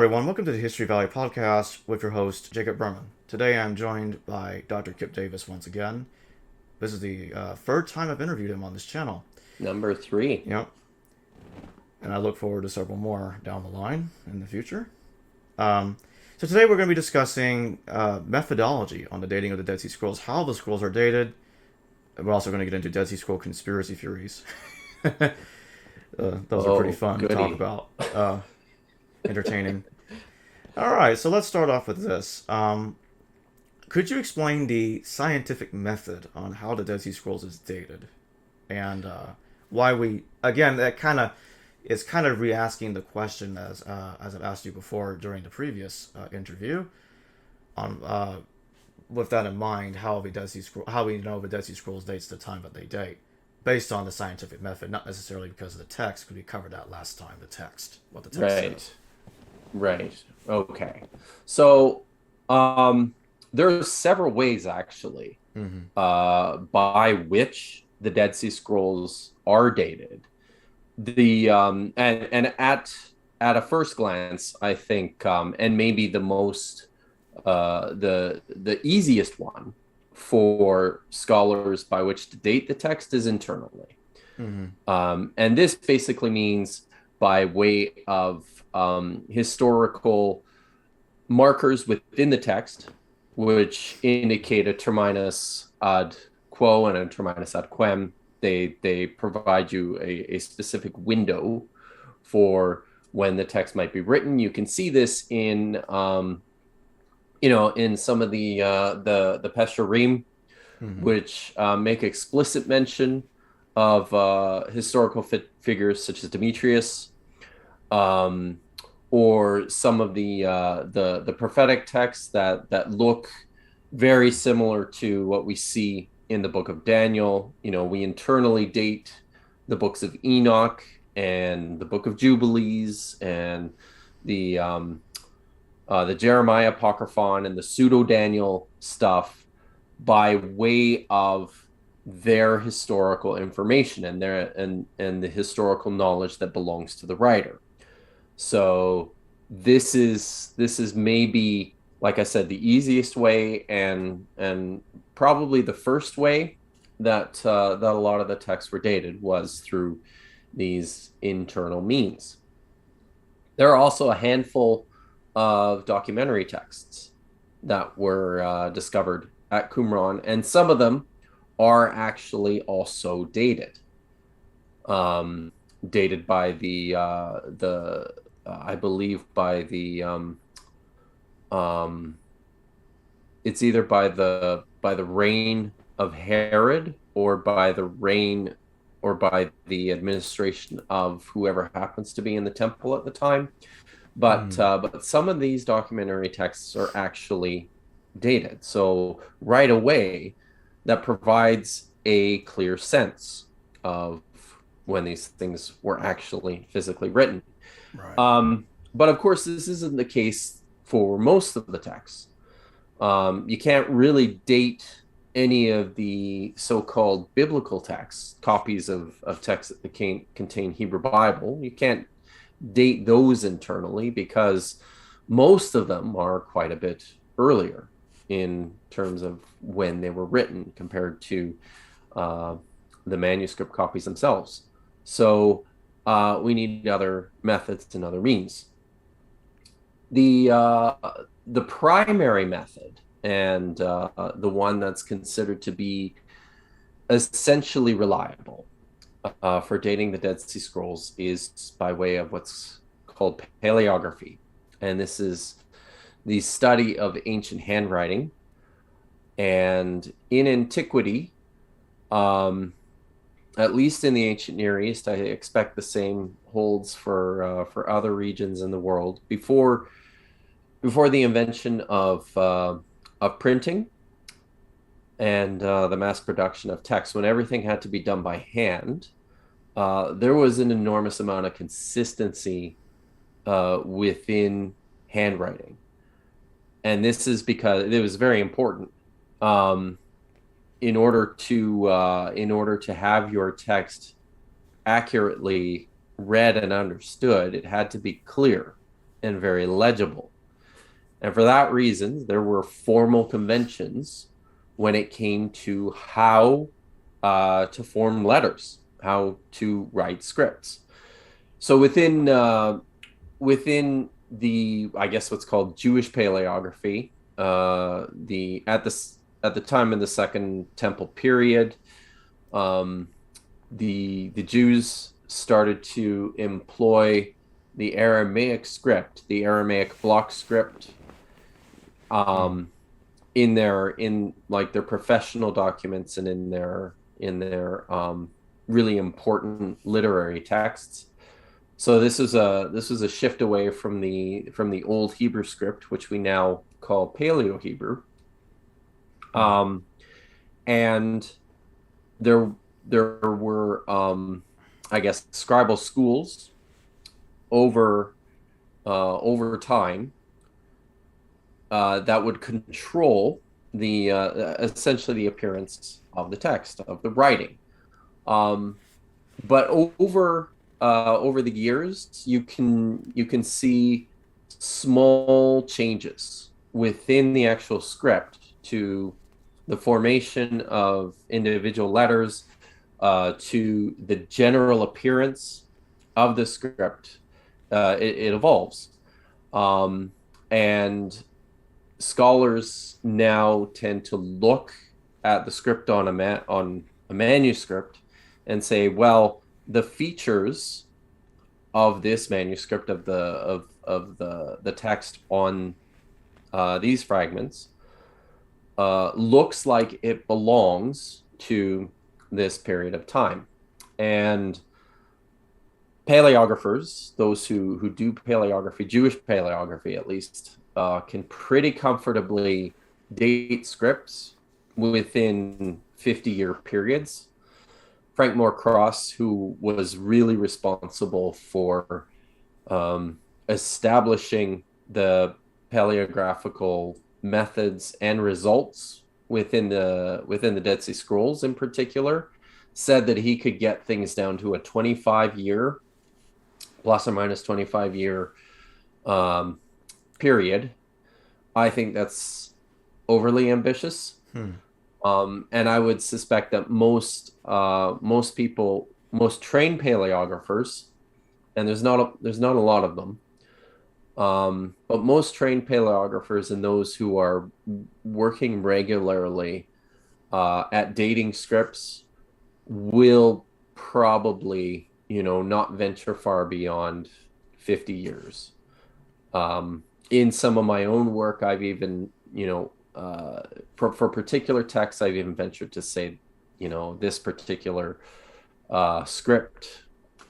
everyone. Welcome to the History Valley podcast with your host, Jacob Berman. Today I'm joined by Dr. Kipp Davis once again. This is the third time I've interviewed him on this channel. Number 3. Yep. And I look forward to several more down the line in the future. So today we're going to be discussing methodology on the dating of the Dead Sea Scrolls, how the scrolls are dated. We're also going to get into Dead Sea Scroll conspiracy theories. Those are pretty fun to talk about. Entertaining. All right, so let's start off with this. Could you explain the scientific method on how the Dead Sea Scrolls is dated, and why we again that kind of is kind of re-asking the question as I've asked you before during the previous interview. On with that in mind, how we know the Dead Sea Scrolls dates the time that they date, based on the scientific method, not necessarily because of the text, because we covered that last time. What the text says. Right. Okay. So there are several ways actually by which the Dead Sea Scrolls are dated. The and at a first glance, I think, and maybe the most the easiest one for scholars by which to date the text is internally. And this basically means by way of historical markers within the text, which indicate a terminus ad quo and a terminus ad quem. They provide you a specific window for when the text might be written. You can see this in in some of the Pesherim, which make explicit mention of historical figures such as Demetrius, or some of the prophetic texts that look very similar to what we see in the book of Daniel. We internally date the books of Enoch and the book of Jubilees and the Jeremiah Apocryphon and the pseudo Daniel stuff by way of their historical information and the historical knowledge that belongs to the writer. So this is maybe, like I said, the easiest way and probably the first way that a lot of the texts were dated was through these internal means. There are also a handful of documentary texts that were discovered at Qumran, and some of them are actually also dated. Dated by the I believe by the it's either by the reign of Herod or by the administration of whoever happens to be in the temple at the time. But some of these documentary texts are actually dated. So right away, that provides a clear sense of when these things were actually physically written. Right. But of course, this isn't the case for most of the texts. You can't really date any of the so-called biblical texts, copies of texts that contain Hebrew Bible. You can't date those internally because most of them are quite a bit earlier in terms of when they were written compared to the manuscript copies themselves. So we need other methods and other means. The primary method and the one that's considered to be essentially reliable for dating the Dead Sea Scrolls is by way of what's called paleography. And this is the study of ancient handwriting. And in antiquity, at least in the ancient Near East, I expect the same holds for other regions in the world. Before the invention of printing and the mass production of text, when everything had to be done by hand, there was an enormous amount of consistency within handwriting. And this is because it was very important. In order to have your text accurately read and understood, it had to be clear and very legible. And for that reason, there were formal conventions when it came to how to form letters, how to write scripts. So within the, I guess what's called Jewish paleography, the at the time of the Second Temple period, um, the Jews started to employ the Aramaic script, the Aramaic block script, in like their professional documents and in their really important literary texts. So this was a shift away from the old Hebrew script, which we now call Paleo Hebrew. And there were I guess scribal schools over time that would control the essentially the appearance of the text, of the writing. But over the years, you can see small changes within the actual script to the formation of individual letters, to the general appearance of the script. It evolves, and scholars now tend to look at the script on a manuscript and say, well, the features of this manuscript, of the text on these fragments, looks like it belongs to this period of time. And paleographers, those who do paleography, Jewish paleography at least, can pretty comfortably date scripts within 50-year periods. Frank Moore-Cross, who was really responsible for establishing the paleographical methods and results within the Dead Sea Scrolls in particular, said that he could get things down to a 25-year, plus or minus 25-year period. I think that's overly ambitious. And I would suspect that most people, most trained paleographers, and there's not a lot of them, but most trained paleographers and those who are working regularly at dating scripts will probably, not venture far beyond 50 years. In some of my own work, I've even, for particular texts, I've even ventured to say, this particular script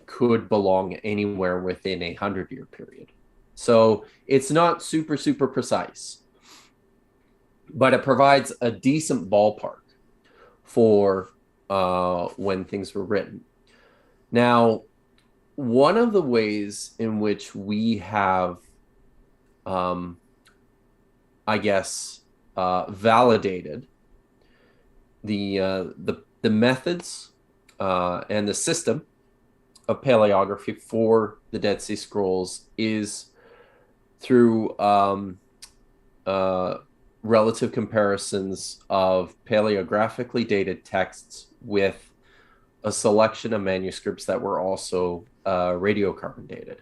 could belong anywhere within a 100-year period. So it's not super, super precise, but it provides a decent ballpark for when things were written. Now, one of the ways in which we have, I guess, validated the methods and the system of paleography for the Dead Sea Scrolls is through relative comparisons of paleographically dated texts with a selection of manuscripts that were also radiocarbon dated.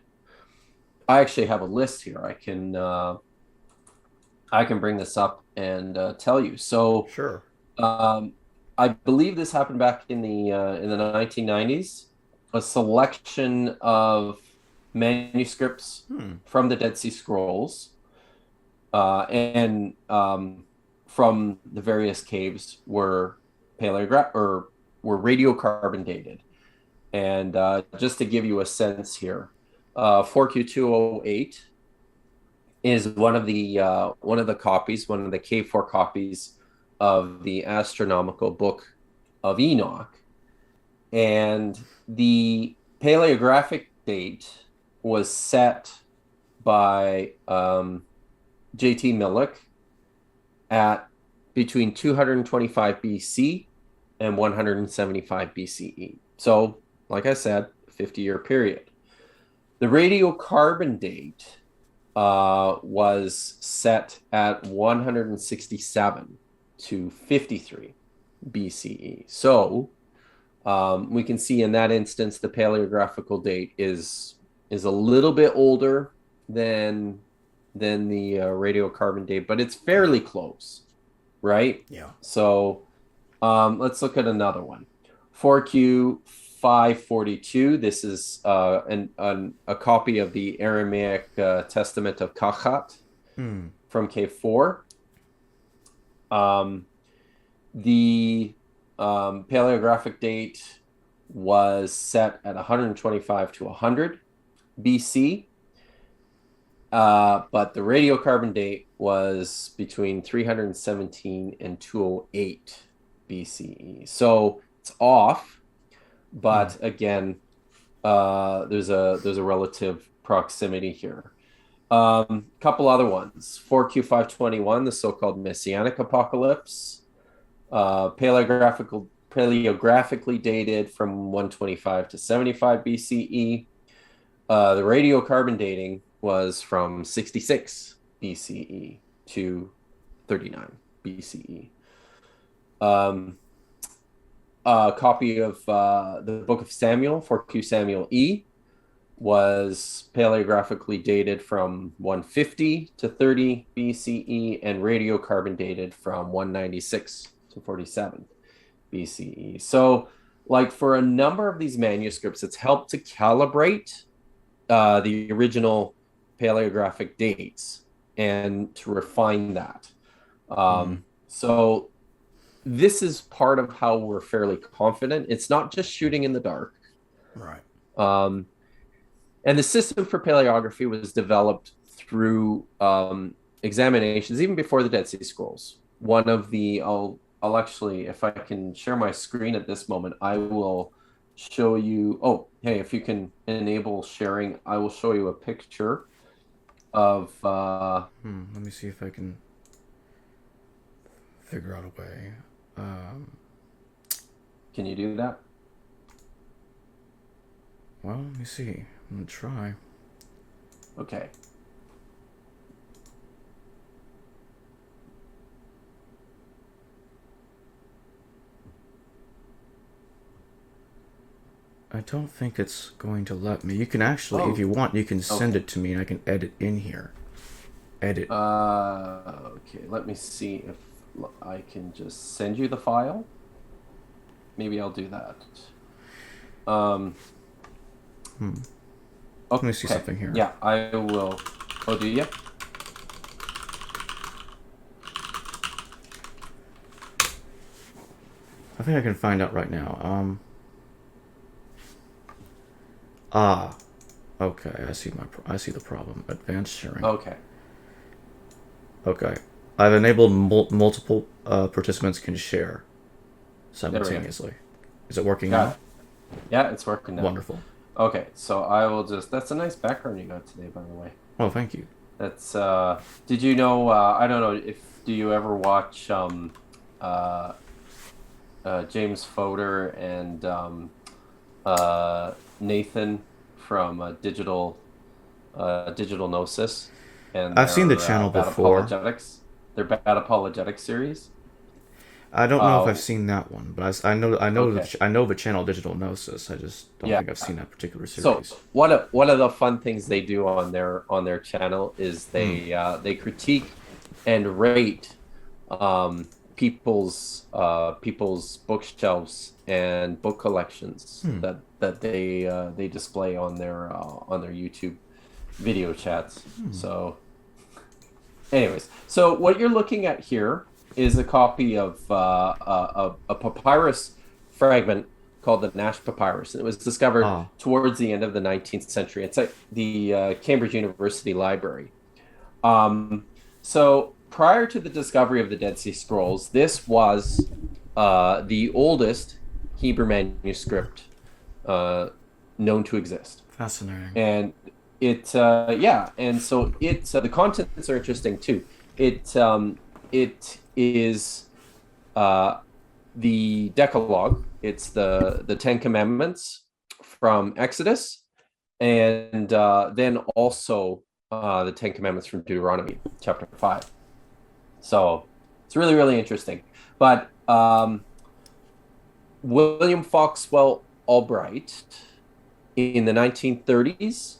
I actually have a list here. I can bring this up and tell you. So Sure. I believe this happened back in the 1990s. A selection of manuscripts from the Dead Sea Scrolls and from the various caves were radiocarbon dated. And just to give you a sense here, 4Q208 is one of the copies, one of the K4 copies of the astronomical book of Enoch. And the paleographic date was set by J.T. Millick at between 225 BC and 175 BCE. So, like I said, 50-year period. The radiocarbon date was set at 167 to 53 BCE. So we can see in that instance the paleographical date is a little bit older than the radiocarbon date, but it's fairly close, right? Yeah. So let's look at another one. 4Q 542. This is a copy of the Aramaic Testament of Kachat from K4. The paleographic date was set at 125 to 100 BC. But the radiocarbon date was between 317 and 208 BCE. So it's off, but again, there's a relative proximity here. Couple other ones. 4Q 521, the so-called Messianic Apocalypse, paleographically dated from 125 to 75 BCE. The radiocarbon dating was from 66 BCE to 39 BCE. A copy of the Book of Samuel, 4Q Samuel E, was paleographically dated from 150 to 30 BCE and radiocarbon dated from 196 to 47 BCE. So, like, for a number of these manuscripts, it's helped to calibrate the original paleographic dates and to refine that. So this is part of how we're fairly confident. It's not just shooting in the dark. Right. And the system for paleography was developed through examinations, even before the Dead Sea Scrolls. One of the, I'll actually, if I can share my screen at this moment, I will show you, oh, hey, if you can enable sharing, I will show you a picture of... Let me see if I can figure out a way. Can you do that? Well, let me see. I'm going to try. Okay. I don't think it's going to let me. You can actually, if you want, you can send it to me and I can edit in here. Edit. Okay, let me see if I can just send you the file. Maybe I'll do that. Okay. Let me see something here. Yeah, I will. Oh, do you? I think I can find out right now. Okay. I see the problem. Advanced sharing. Okay. Okay. I've enabled multiple participants can share simultaneously. Is it working now? Yeah, it's working now. Wonderful. Okay, so I will just... That's a nice background you got today, by the way. Oh, thank you. That's... Did you know... I don't know if... Do you ever watch James Fodor and Nathan from Digital Gnosis? And I've seen the channel before. Apologetics. Their Bad Apologetics series. I don't know if I've seen that one, but I know the channel Digital Gnosis. I just don't think I've seen that particular series. So one of the fun things they do on their channel is they critique and rate people's bookshelves and book collections that they display on their YouTube video chats. So anyways, so what you're looking at here is a copy of a papyrus fragment called the Nash Papyrus. And it was discovered towards the end of the 19th century. It's at the Cambridge University Library. So prior to the discovery of the Dead Sea Scrolls, this was the oldest Hebrew manuscript known to exist. Fascinating. And it, and so the contents are interesting too. It is the Decalogue. It's the Ten Commandments from Exodus, and then also the Ten Commandments from Deuteronomy, chapter 5. So it's really, really interesting. But William Foxwell Albright in the 1930s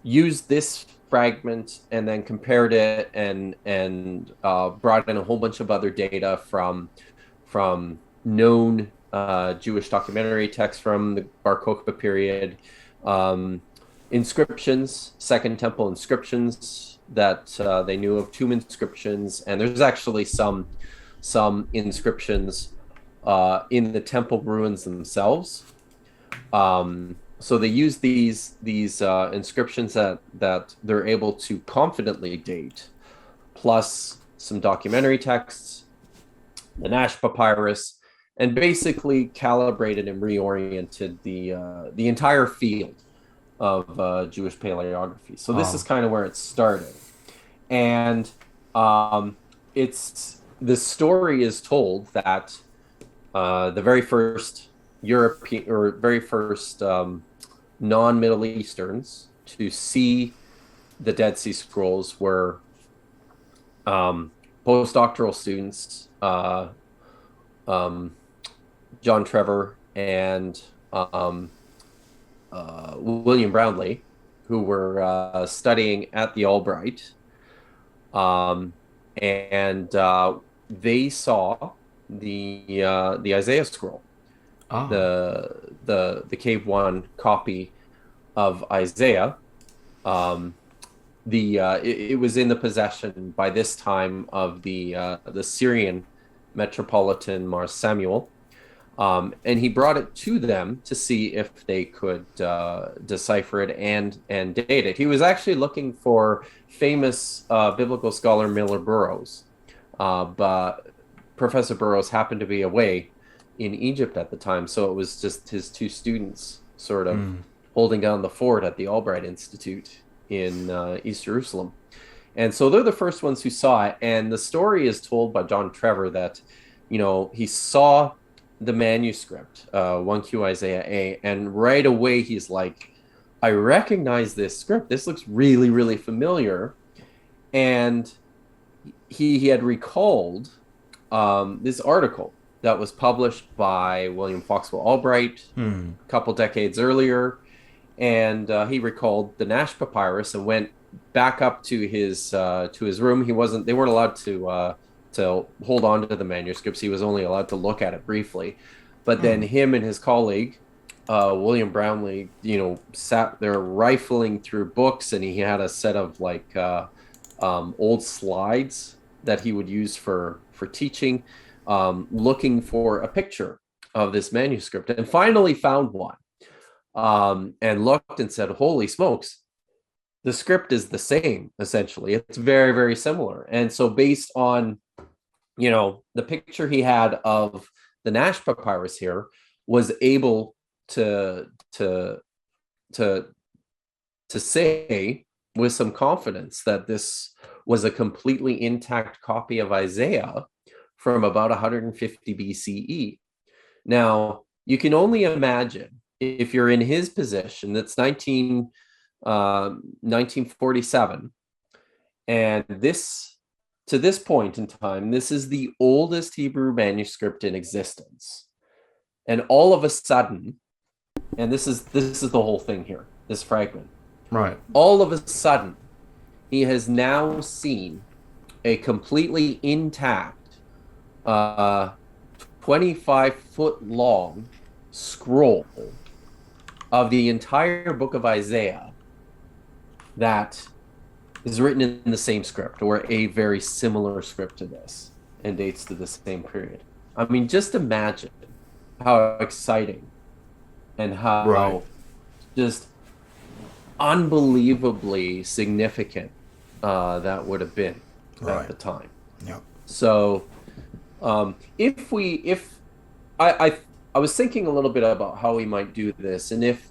used this fragment and then compared it and brought in a whole bunch of other data from known Jewish documentary texts from the Bar Kokhba period, inscriptions, Second Temple inscriptions that they knew of, tomb inscriptions, and there's actually some inscriptions in the temple ruins themselves. So they use these inscriptions that they're able to confidently date, plus some documentary texts, the Nash Papyrus, and basically calibrated and reoriented the entire field of Jewish paleography. So this is kind of where it started, and the story is told that the very first European or very first non-Middle Easterns to see the Dead Sea Scrolls were postdoctoral students, John Trevor and William Brownlee, who were studying at the Albright, and they saw the Isaiah scroll, the Cave One copy of Isaiah. It was in the possession by this time of the Syrian metropolitan Mar Samuel, and he brought it to them to see if they could decipher it and date it. He was actually looking for famous biblical scholar Miller Burroughs, but Professor Burroughs happened to be away in Egypt at the time, so it was just his two students sort of holding down the fort at the Albright Institute in East Jerusalem. And so they're the first ones who saw it. And the story is told by John Trevor that, he saw the manuscript, 1Q Isaiah A, and right away he's like, I recognize this script. This looks really, really familiar. And he had recalled this article that was published by William Foxwell Albright a couple decades earlier. And he recalled the Nash Papyrus and went back up to his room. They weren't allowed to hold on to the manuscripts. He was only allowed to look at it briefly. But then him and his colleague, William Brownlee, sat there rifling through books, and he had a set of old slides that he would use for teaching, looking for a picture of this manuscript, and finally found one, and looked and said, holy smokes, the script is the same. Essentially, it's very, very similar. And so based on the picture he had of the Nash Papyrus here, was able to say with some confidence that this was a completely intact copy of Isaiah from about 150 BCE. Now, you can only imagine if you're in his position, that's 1947, and to this point in time, this is the oldest Hebrew manuscript in existence. And all of a sudden, and this is the whole thing here, this fragment. Right. All of a sudden, he has now seen a completely intact 25-foot long scroll of the entire book of Isaiah that is written in the same script, or a very similar script to this, and dates to the same period. I mean, just imagine how exciting and how just unbelievably significant that would have been at the time. Yeah. So I was thinking a little bit about how we might do this, and if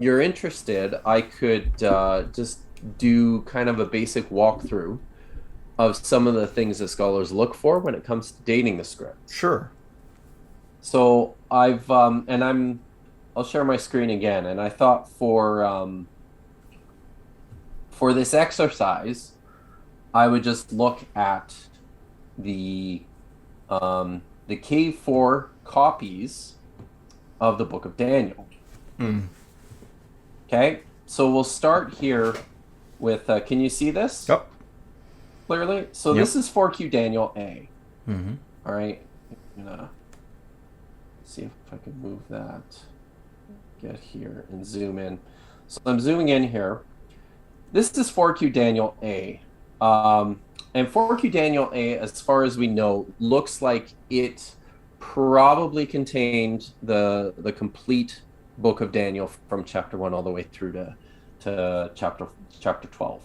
you're interested, I could just do kind of a basic walkthrough of some of the things that scholars look for when it comes to dating the script. Sure. So I'll share my screen again, and I thought for For this exercise, I would just look at the K4 copies of the Book of Daniel. Okay, so we'll start here with, can you see this? Yep. Clearly? So this is 4Q Daniel A. All right, I'm gonna see if I can move that, get here and zoom in. So I'm zooming in here. This is 4Q Daniel A. And 4Q Daniel A, as far as we know, looks like it probably contained the complete book of Daniel from chapter 1 all the way through to chapter 12.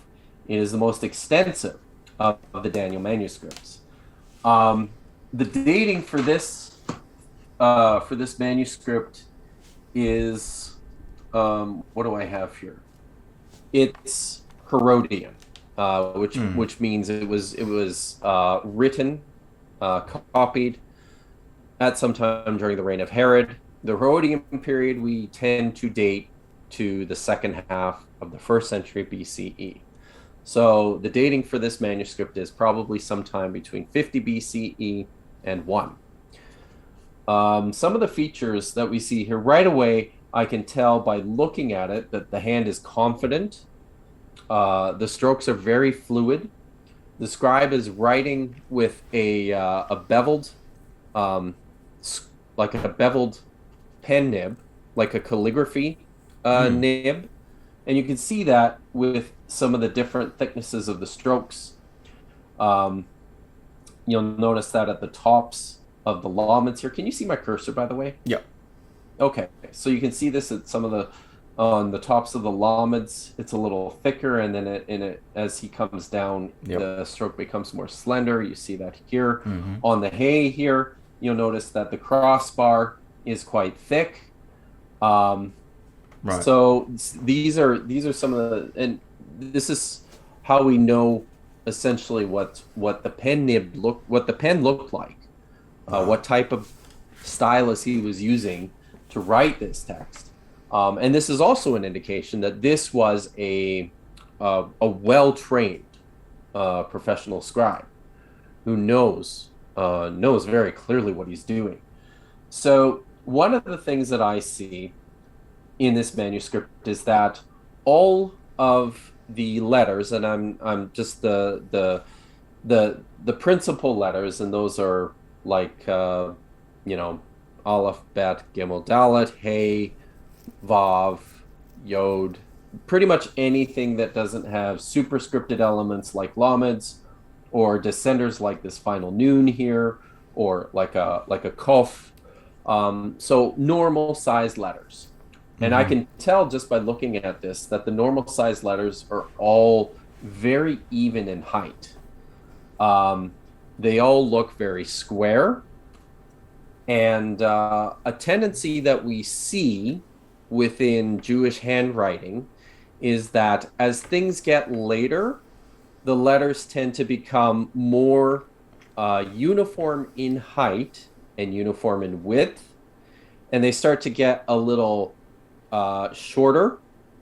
It is the most extensive of the Daniel manuscripts. The dating for this manuscript is, what do I have here? It's Herodian, which means it was written, copied at some time during the reign of Herod. The Herodian period we tend to date to the second half of the 1st century BCE. So the dating for this manuscript is probably sometime between 50 BCE and 1. Some of the features that we see here right away, I can tell by looking at it that the hand is confident. The strokes are very fluid. The scribe is writing with a beveled, like a beveled pen nib, like a calligraphy nib. And you can see that with some of the different thicknesses of the strokes. You'll notice that at the tops of the laments here. Can you see my cursor, by the way? Yep. Okay, so you can see this at some of the, on the tops of the laments, it's a little thicker, and then as he comes down, the stroke becomes more slender. You see that here. On the hay here, you'll notice that the crossbar is quite thick. Right. So these are some of the, and this is how we know essentially what the pen looked like, what type of stylus he was using to write this text. And this is also an indication that this was a well-trained professional scribe who knows very clearly what he's doing. So one of the things that I see in this manuscript is that all of the letters, and I'm just the principal letters, and those are like Aleph, Bet, Gimel, Dalet, Hey, Vav, Yod, pretty much anything that doesn't have superscripted elements like Lameds, or descenders like this final Nun here, or like a Kof. So normal size letters. And I can tell just by looking at this that the normal size letters are all very even in height. They all look very square. And a tendency that we see within Jewish handwriting is that as things get later, the letters tend to become more uniform in height and uniform in width, and they start to get a little shorter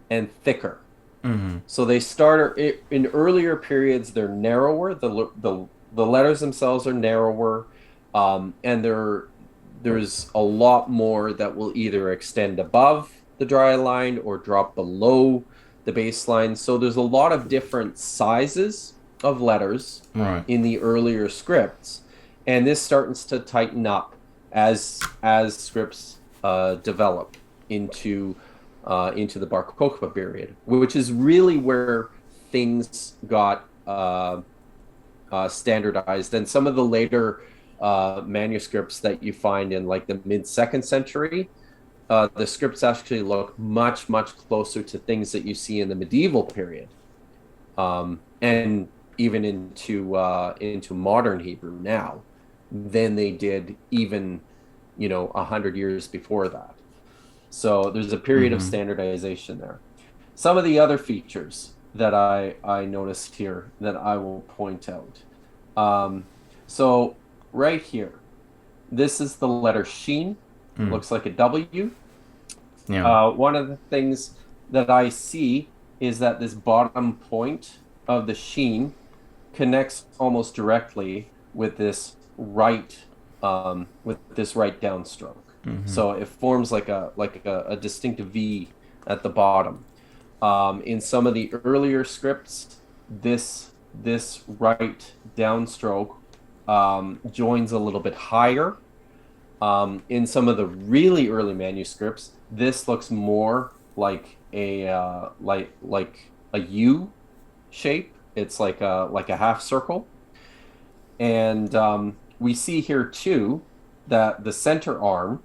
and thicker. So they start in earlier periods, they're narrower. The letters themselves are narrower, and there's a lot more that will either extend above the dry line or drop below the baseline. So there's a lot of different sizes of letters in the earlier scripts, and this starts to tighten up as scripts develop into the Bar Kokhba period, which is really where things got standardized. And some of the later manuscripts that you find in like the mid-2nd century, the scripts actually look much closer to things that you see in the medieval period, and even into modern Hebrew now, than they did even 100 years before that. So there's a period of standardization there. Some of the other features that I noticed here that I will point out. So right here, this is the letter Shin. Looks like a W. Yeah. One of the things that I see is that this bottom point of the sheen connects almost directly with this right downstroke. So it forms like a distinctive V at the bottom. In some of the earlier scripts, this right downstroke joins a little bit higher. In some of the really early manuscripts, this looks more like a U shape. It's like a half circle, and we see here too that the center arm,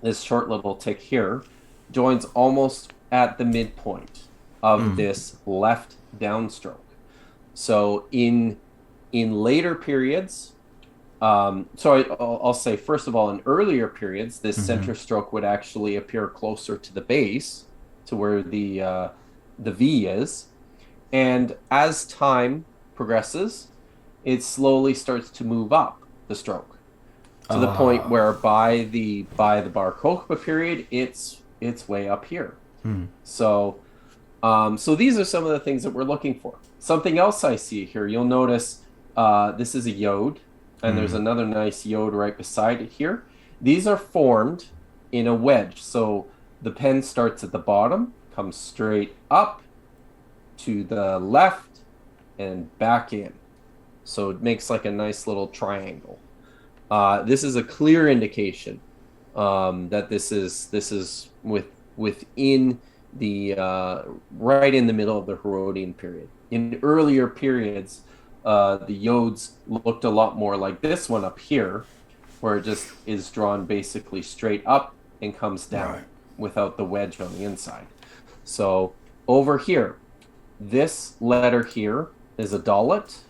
this short little tick here, joins almost at the midpoint of this left downstroke. So in later periods, I'll say first of all, in earlier periods, this center stroke would actually appear closer to the base, to where the V is, and as time progresses, it slowly starts to move up the stroke to the point where by the Bar Kokhba period, it's way up here. So these are some of the things that we're looking for. Something else I see here, you'll notice this is a yod, and there's another nice yod right beside it here. These are formed in a wedge. So the pen starts at the bottom, comes straight up to the left, and back in. So it makes like a nice little triangle. This is a clear indication that this is within the right in the middle of the Herodian period. In earlier periods, the yods looked a lot more like this one up here, where it just is drawn basically straight up and comes down without the wedge on the inside. So over here, this letter here is a dalet,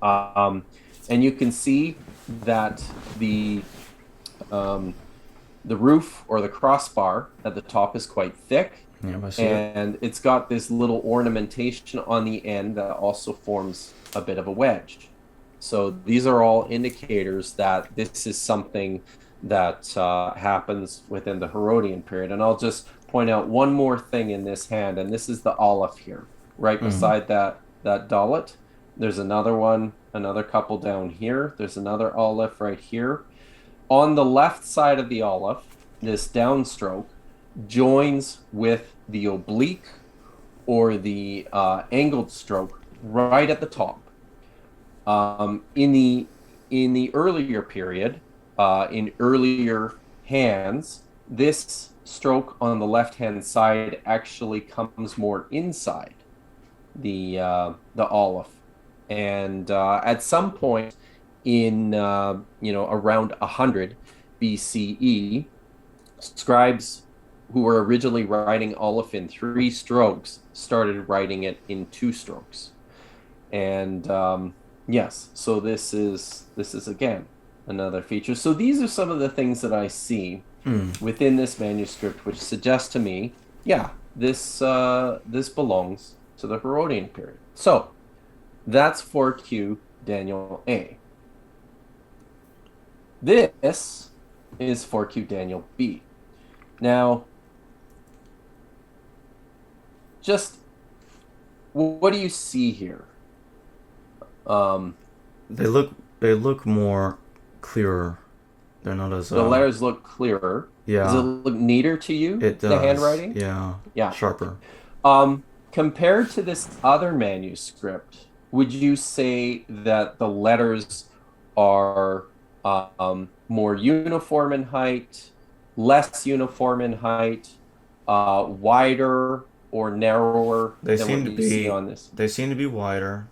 and you can see that the roof or the crossbar at the top is quite thick, and it's got this little ornamentation on the end that also forms a bit of a wedge. So these are all indicators that this is something that happens within the Herodian period. And I'll just point out one more thing in this hand, and this is the aleph here, right beside that dalet. There's another one, another couple down here. There's another aleph right here. On the left side of the aleph, this downstroke joins with the oblique or the angled stroke right at the top. In the earlier period, in earlier hands, this stroke on the left-hand side actually comes more inside the aleph, and at some point in around 100 BCE, scribes who were originally writing aleph in 3 strokes started writing it in 2 strokes, and yes, so this is again another feature. So these are some of the things that I see within this manuscript, which suggest to me, this belongs to the Herodian period. So that's 4Q Daniel A. This is 4Q Daniel B. Now, just what do you see here? They look more clearer. They're not as the letters look clearer. Yeah. Does it look neater to you? It does. The handwriting? Yeah. Sharper. Compared to this other manuscript, would you say that the letters are more uniform in height, less uniform in height, wider or narrower They than seem what to you be see on this? They seem to be wider.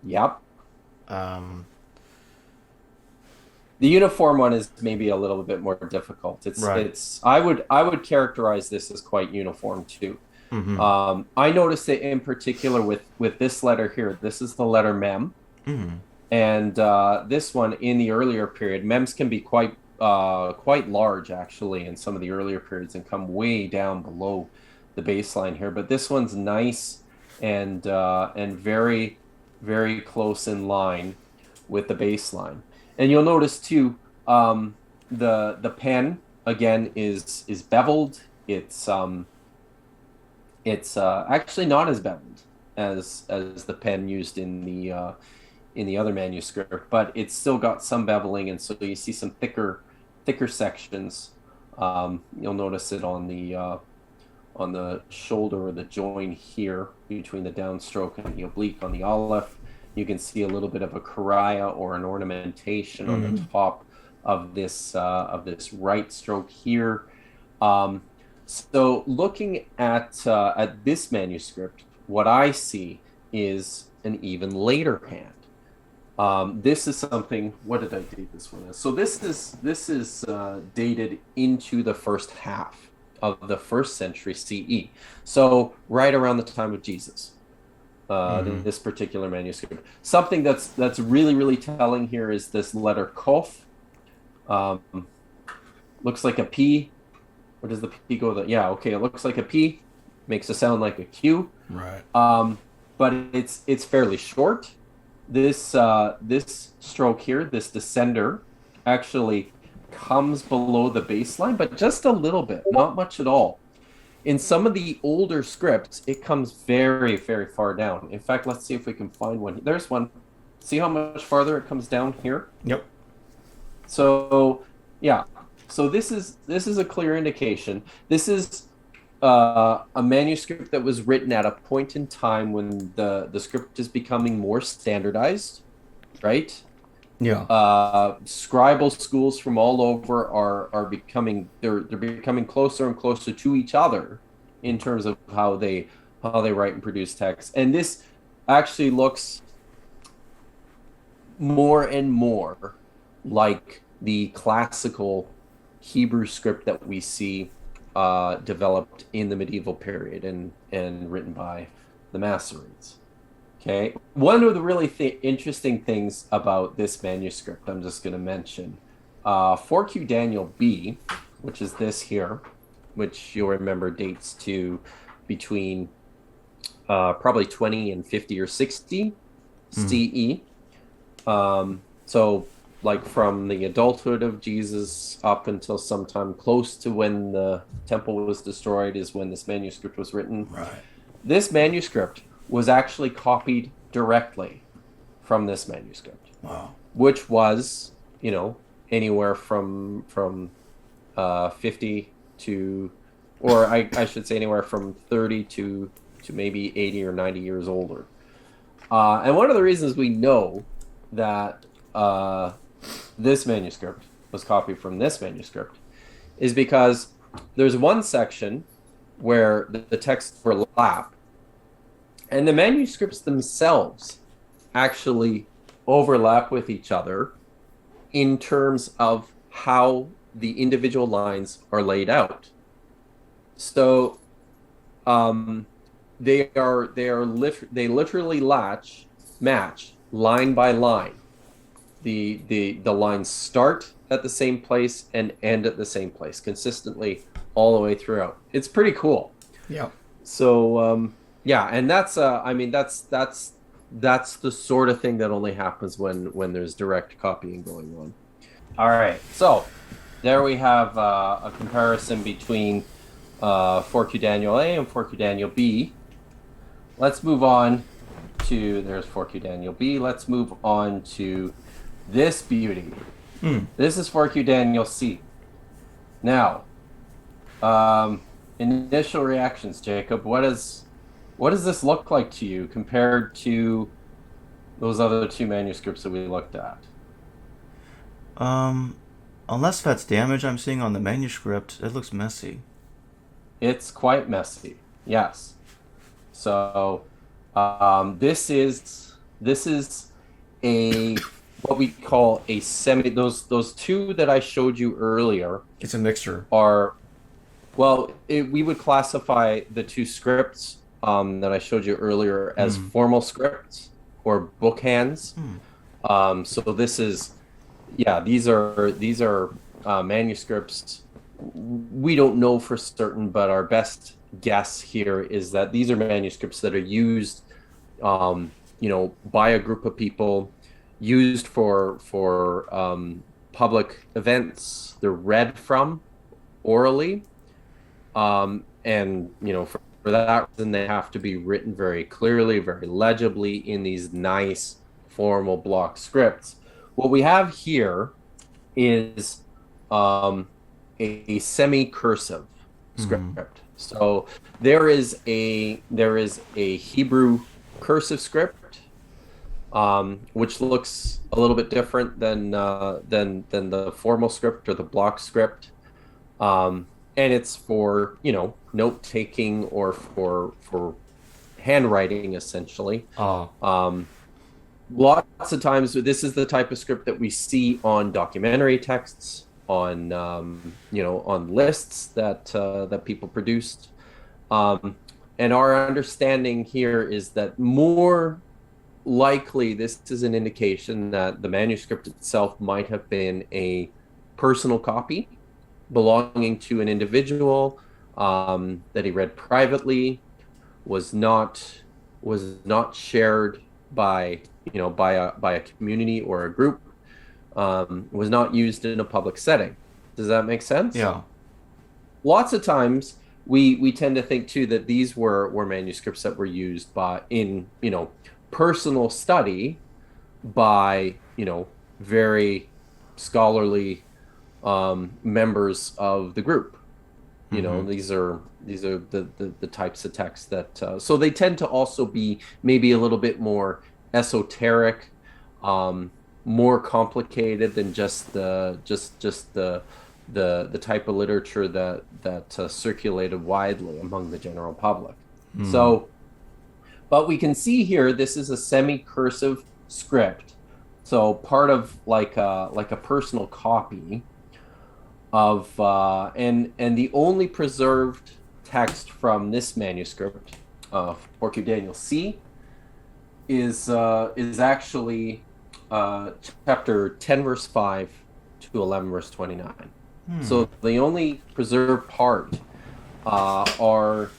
Yep. The uniform one is maybe a little bit more difficult. I would characterize this as quite uniform too. I noticed it in particular with this letter here. This is the letter mem, and this one in the earlier period, mems can be quite large actually in some of the earlier periods and come way down below the baseline here. But this one's nice and very, very close in line with the baseline. And you'll notice too, the pen again is beveled. It's It's actually not as beveled as the pen used in the other manuscript, but it's still got some beveling, and so you see some thicker sections. You'll notice it on the shoulder or the join here between the downstroke and the oblique on the olive. You can see a little bit of a chariah or an ornamentation on the top of this right stroke here. So looking at this manuscript, what I see is an even later hand. This is something. What did I date this one as? So this is dated into the first half of the 1st century CE. So right around the time of Jesus. This particular manuscript. Something that's really telling here is this letter Kof. Looks like a P. Where does the P go? Yeah, okay. It looks like a P. Makes a sound like a Q. Right. But it's fairly short. This stroke here, this descender, actually comes below the baseline, but just a little bit, not much at all. In some of the older scripts, it comes very far down. In fact, let's see if we can find one. There's one. See how much farther it comes down here? Yep. So yeah. So this is a clear indication. This is a manuscript that was written at a point in time when the script is becoming more standardized, right? Yeah. Scribal schools from all over are becoming they're becoming closer and closer to each other in terms of how they write and produce text. And this actually looks more and more like the classical Hebrew script that we see developed in the medieval period and written by the Massoretes. Okay, one of the really interesting things about this manuscript, I'm just going to mention, 4Q Daniel B, which is this here, which you'll remember dates to between probably 20 and 50 or 60 CE. So like from the adulthood of Jesus up until sometime close to when the temple was destroyed is when this manuscript was written. Right. This manuscript was actually copied directly from this manuscript. Wow. Which was, anywhere from 50 to, or I should say anywhere from 30 to maybe 80 or 90 years older. And one of the reasons we know that this manuscript was copied from this manuscript is because there's one section where the texts overlap, and the manuscripts themselves actually overlap with each other in terms of how the individual lines are laid out. So they literally match line by line. The lines start at the same place and end at the same place consistently all the way throughout. It's pretty cool. Yeah. So and that's that's the sort of thing that only happens when there's direct copying going on. All right, so there we have a comparison between 4Q Daniel A and 4Q Daniel B. Let's move on to, there's 4Q Daniel B. Let's move on to this beauty. This is 4Q Daniel C. Now, initial reactions, Jacob. What does this look like to you compared to those other two manuscripts that we looked at? Unless that's damage I'm seeing on the manuscript, it looks messy. It's quite messy, yes. So this is a what we call a semi. Those two that I showed you earlier. It's a mixture. We would classify the two scripts that I showed you earlier as formal scripts or bookhands. So this is, these are manuscripts. We don't know for certain, but our best guess here is that these are manuscripts that are used, by a group of people, used for public events. They're read from orally, and for for that reason, they have to be written very clearly, very legibly in these nice formal block scripts. What we have here is a semi-cursive script. So there is a Hebrew cursive script, which looks a little bit different than the formal script or the block script, and it's for note taking or for handwriting essentially. Lots of times, this is the type of script that we see on documentary texts, on on lists that people produced, and our understanding here is that more likely this is an indication that the manuscript itself might have been a personal copy belonging to an individual that he read privately, was not shared by by a community or a group, was not used in a public setting. Does that make sense? Yeah. Lots of times we tend to think too that these were manuscripts that were used in personal study by very scholarly members of the group. These are the types of texts that so they tend to also be maybe a little bit more esoteric, more complicated than just the type of literature that circulated widely among the general public. So, but we can see here this is a semi-cursive script, so part of like a personal copy of and the only preserved text from this manuscript, 4Q Daniel C, is actually chapter 10 verse 5 to 11 verse 29. So the only preserved part are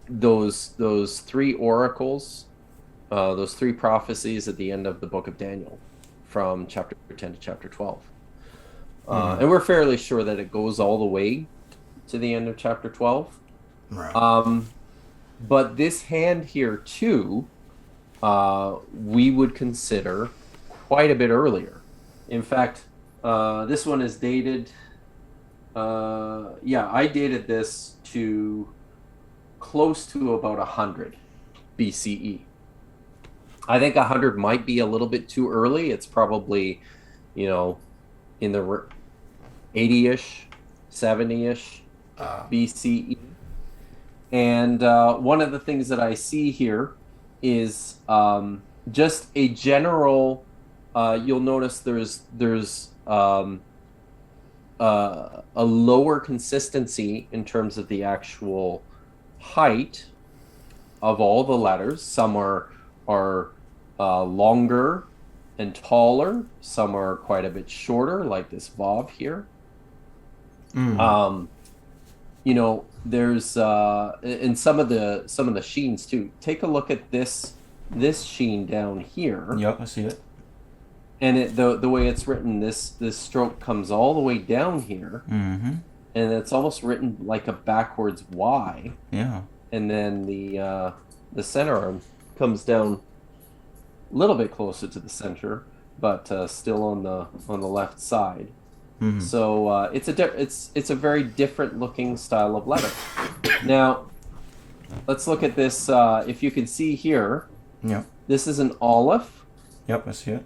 those three oracles, those three prophecies at the end of the book of Daniel, from chapter 10 to chapter 12. And we're fairly sure that it goes all the way to the end of chapter 12. Right. But this hand here too, we would consider quite a bit earlier. In fact, this one is dated, I dated this to close to about 100 BCE. I think 100 might be a little bit too early. It's probably, in the 80-ish, 70-ish BCE. And one of the things that I see here is just a general, you'll notice there's a lower consistency in terms of the actual height of all the letters. Some are longer and taller. Some are quite a bit shorter, like this Vav here. There's and some of the sheens too. Take a look at this sheen down here. Yep, I see it. And the way it's written, this stroke comes all the way down here, and it's almost written like a backwards Y. Yeah. And then the center arm comes down a little bit closer to the center, but still on the left side. So it's a very different looking style of letter. Now, let's look at this. If you can see here, this is an Aleph. Yep, I see it.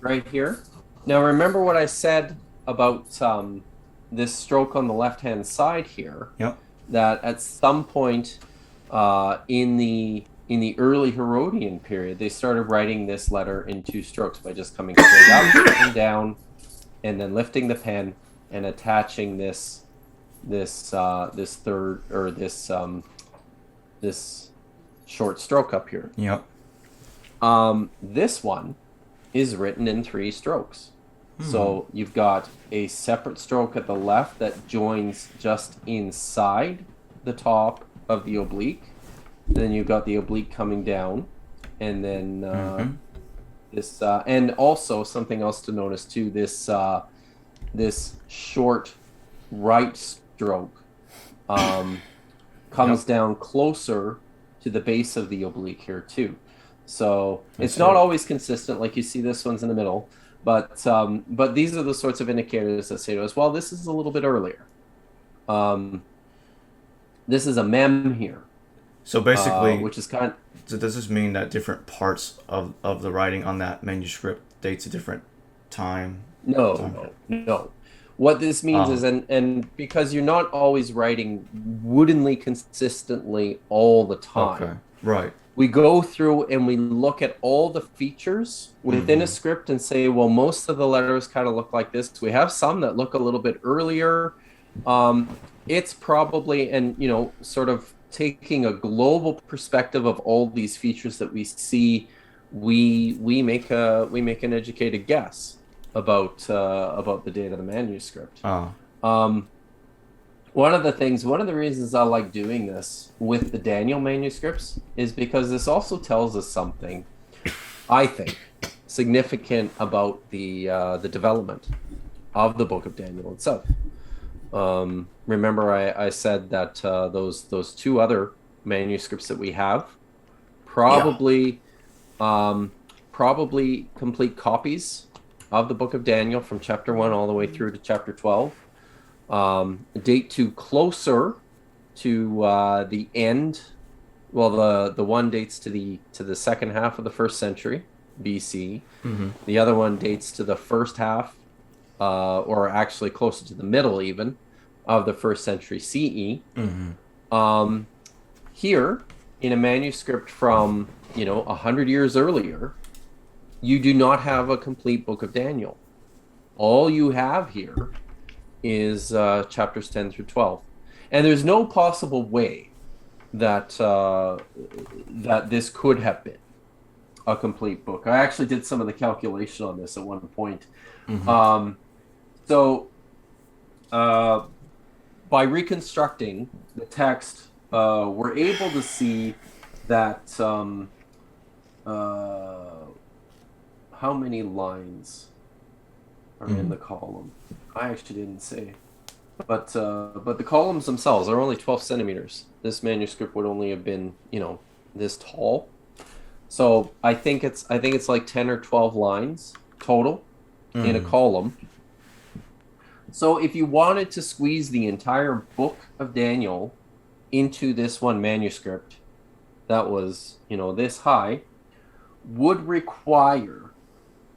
Right here. Now, remember what I said about this stroke on the left-hand side here. Yep. That at some point in the early Herodian period, they started writing this letter in two strokes by just coming straight up and down, and then lifting the pen and attaching this third, or this short stroke up here. Yep. This one is written in three strokes. So you've got a separate stroke at the left that joins just inside the top of the oblique. Then you've got the oblique coming down, and then this, and also something else to notice too. This short right stroke comes down closer to the base of the oblique here too. So it's see not it. always consistent. Like you see, this one's in the middle, but these are the sorts of indicators that say to us, well, this is a little bit earlier. This is a mem here. So basically, which is kind of, so does this mean that different parts of the writing on that manuscript dates a different time? no. What this means is, and because you're not always writing woodenly consistently all the time. Okay, right. We go through and we look at all the features within a script and say, well, most of the letters kind of look like this. We have some that look a little bit earlier. It's probably, and sort of taking a global perspective of all these features that we see, we make an educated guess about the date of the manuscript. One of the reasons I like doing this with the Daniel manuscripts is because this also tells us something, I think, significant about the development of the Book of Daniel itself. Remember, I said that those two other manuscripts that we have probably complete copies of the Book of Daniel from chapter 1 all the way through to chapter 12. Date to closer to the end. Well, the one dates to the second half of the 1st century BC. The other one dates to the first half, or actually closer to the middle even, of the 1st century CE. Here, in a manuscript from 100 years earlier, you do not have a complete Book of Daniel. All you have here is chapters 10 through 12, and there's no possible way that that this could have been a complete book. I actually did some of the calculation on this at one point. By reconstructing the text, we're able to see that how many lines are in the column. I actually didn't say, but the columns themselves are only 12 centimeters. This manuscript would only have been this tall. So I think it's like 10 or 12 lines total in a column. So if you wanted to squeeze the entire Book of Daniel into this one manuscript that was this high, would require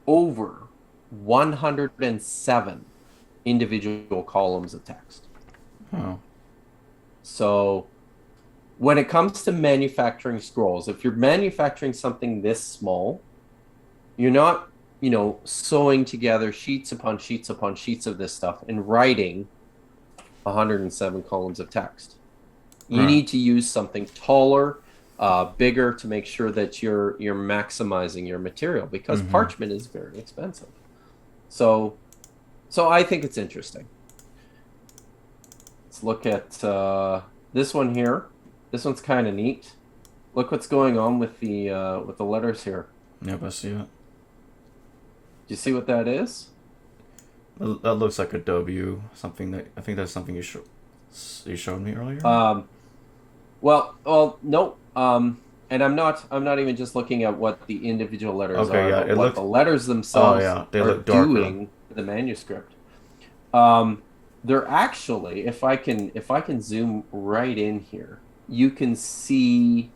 over 107 individual columns of text. So when it comes to manufacturing scrolls, if you're manufacturing something this small, you're not sewing together sheets upon sheets upon sheets of this stuff and writing 107 columns of text. You need to use something taller, bigger, to make sure that you're maximizing your material, because parchment is very expensive. So I think it's interesting. Let's look at this one here. This one's kind of neat. Look what's going on with the letters here. Yep, I see it. Do you see what that is? That looks like a W. Something that I think that's something you showed me earlier. Well, no. And I'm not even just looking at what the individual letters are, yeah, but what the letters themselves they are look darker. doing to the manuscript. They're actually, if I can zoom right in here, you can see,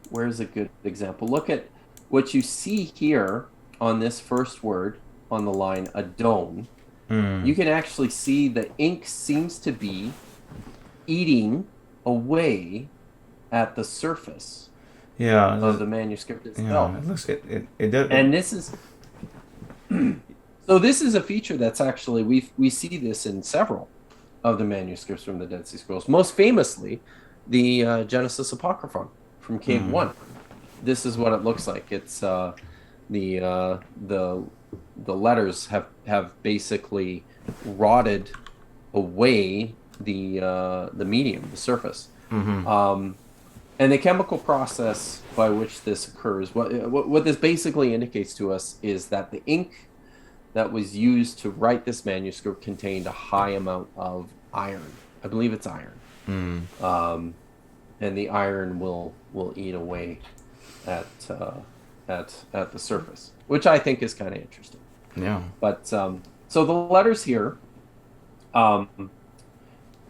where's a good example? Look at what you see here on this first word on the line Adon. You can actually see the ink seems to be eating away at the surface of the manuscript itself. Yeah, it looks it. And this is so this is a feature that's actually we see this in several of the manuscripts from the Dead Sea Scrolls. Most famously, the Genesis Apocryphon from Cave 1. This is what it looks like. It's the letters have basically rotted away the medium, the surface. And the chemical process by which this occurs, what this basically indicates to us is that the ink that was used to write this manuscript contained a high amount of iron. I believe it's iron. and the iron will eat away at the surface, which I think is kind of interesting. Yeah. But so the letters here,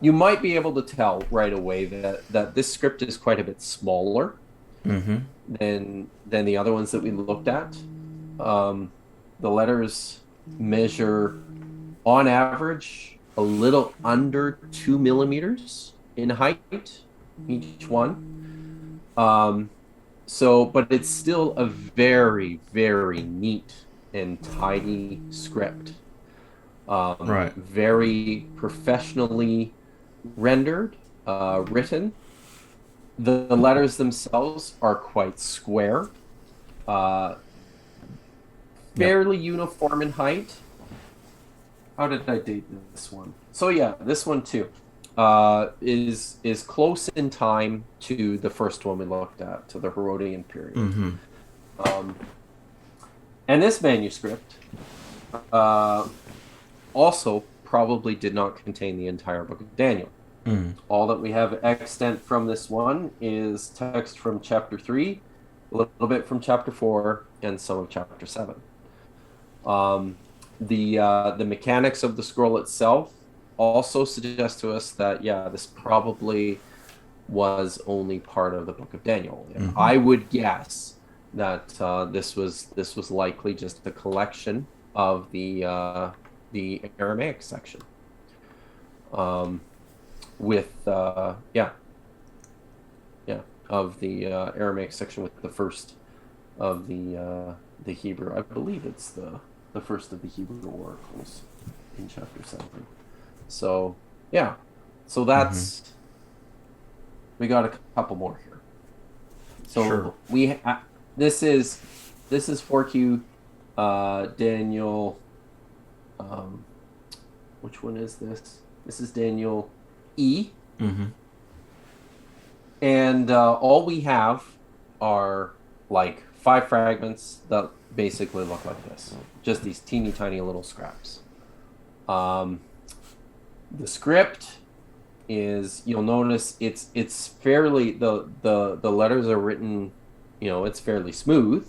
you might be able to tell right away that this script is quite a bit smaller than the other ones that we looked at. The letters measure, on average, a little under 2 millimeters in height, each one. But it's still a very, very neat and tidy script. Right. Very professionally rendered, written. The letters themselves are quite square, fairly uniform in height. How did I date this one? So yeah, this one too is close in time to the first one we looked at, to the Herodian period. And this manuscript also probably did not contain the entire book of Daniel. All that we have extant from this one is text from chapter 3, a little bit from chapter 4, and some of chapter 7. The mechanics of the scroll itself also suggest to us that, yeah, this probably was only part of the book of Daniel. I would guess that this was likely just a collection of the Aramaic section. Of the Aramaic section with the first of the Hebrew. I believe it's the first of the Hebrew oracles in chapter 7. So yeah, so that's we got a couple more here. So Sure. This is 4Q Daniel. Which one is this? This is Daniel E. And all we have are like 5 fragments that basically look like this. Just these teeny tiny little scraps. The script is, you'll notice it's fairly, the letters are written, it's fairly smooth,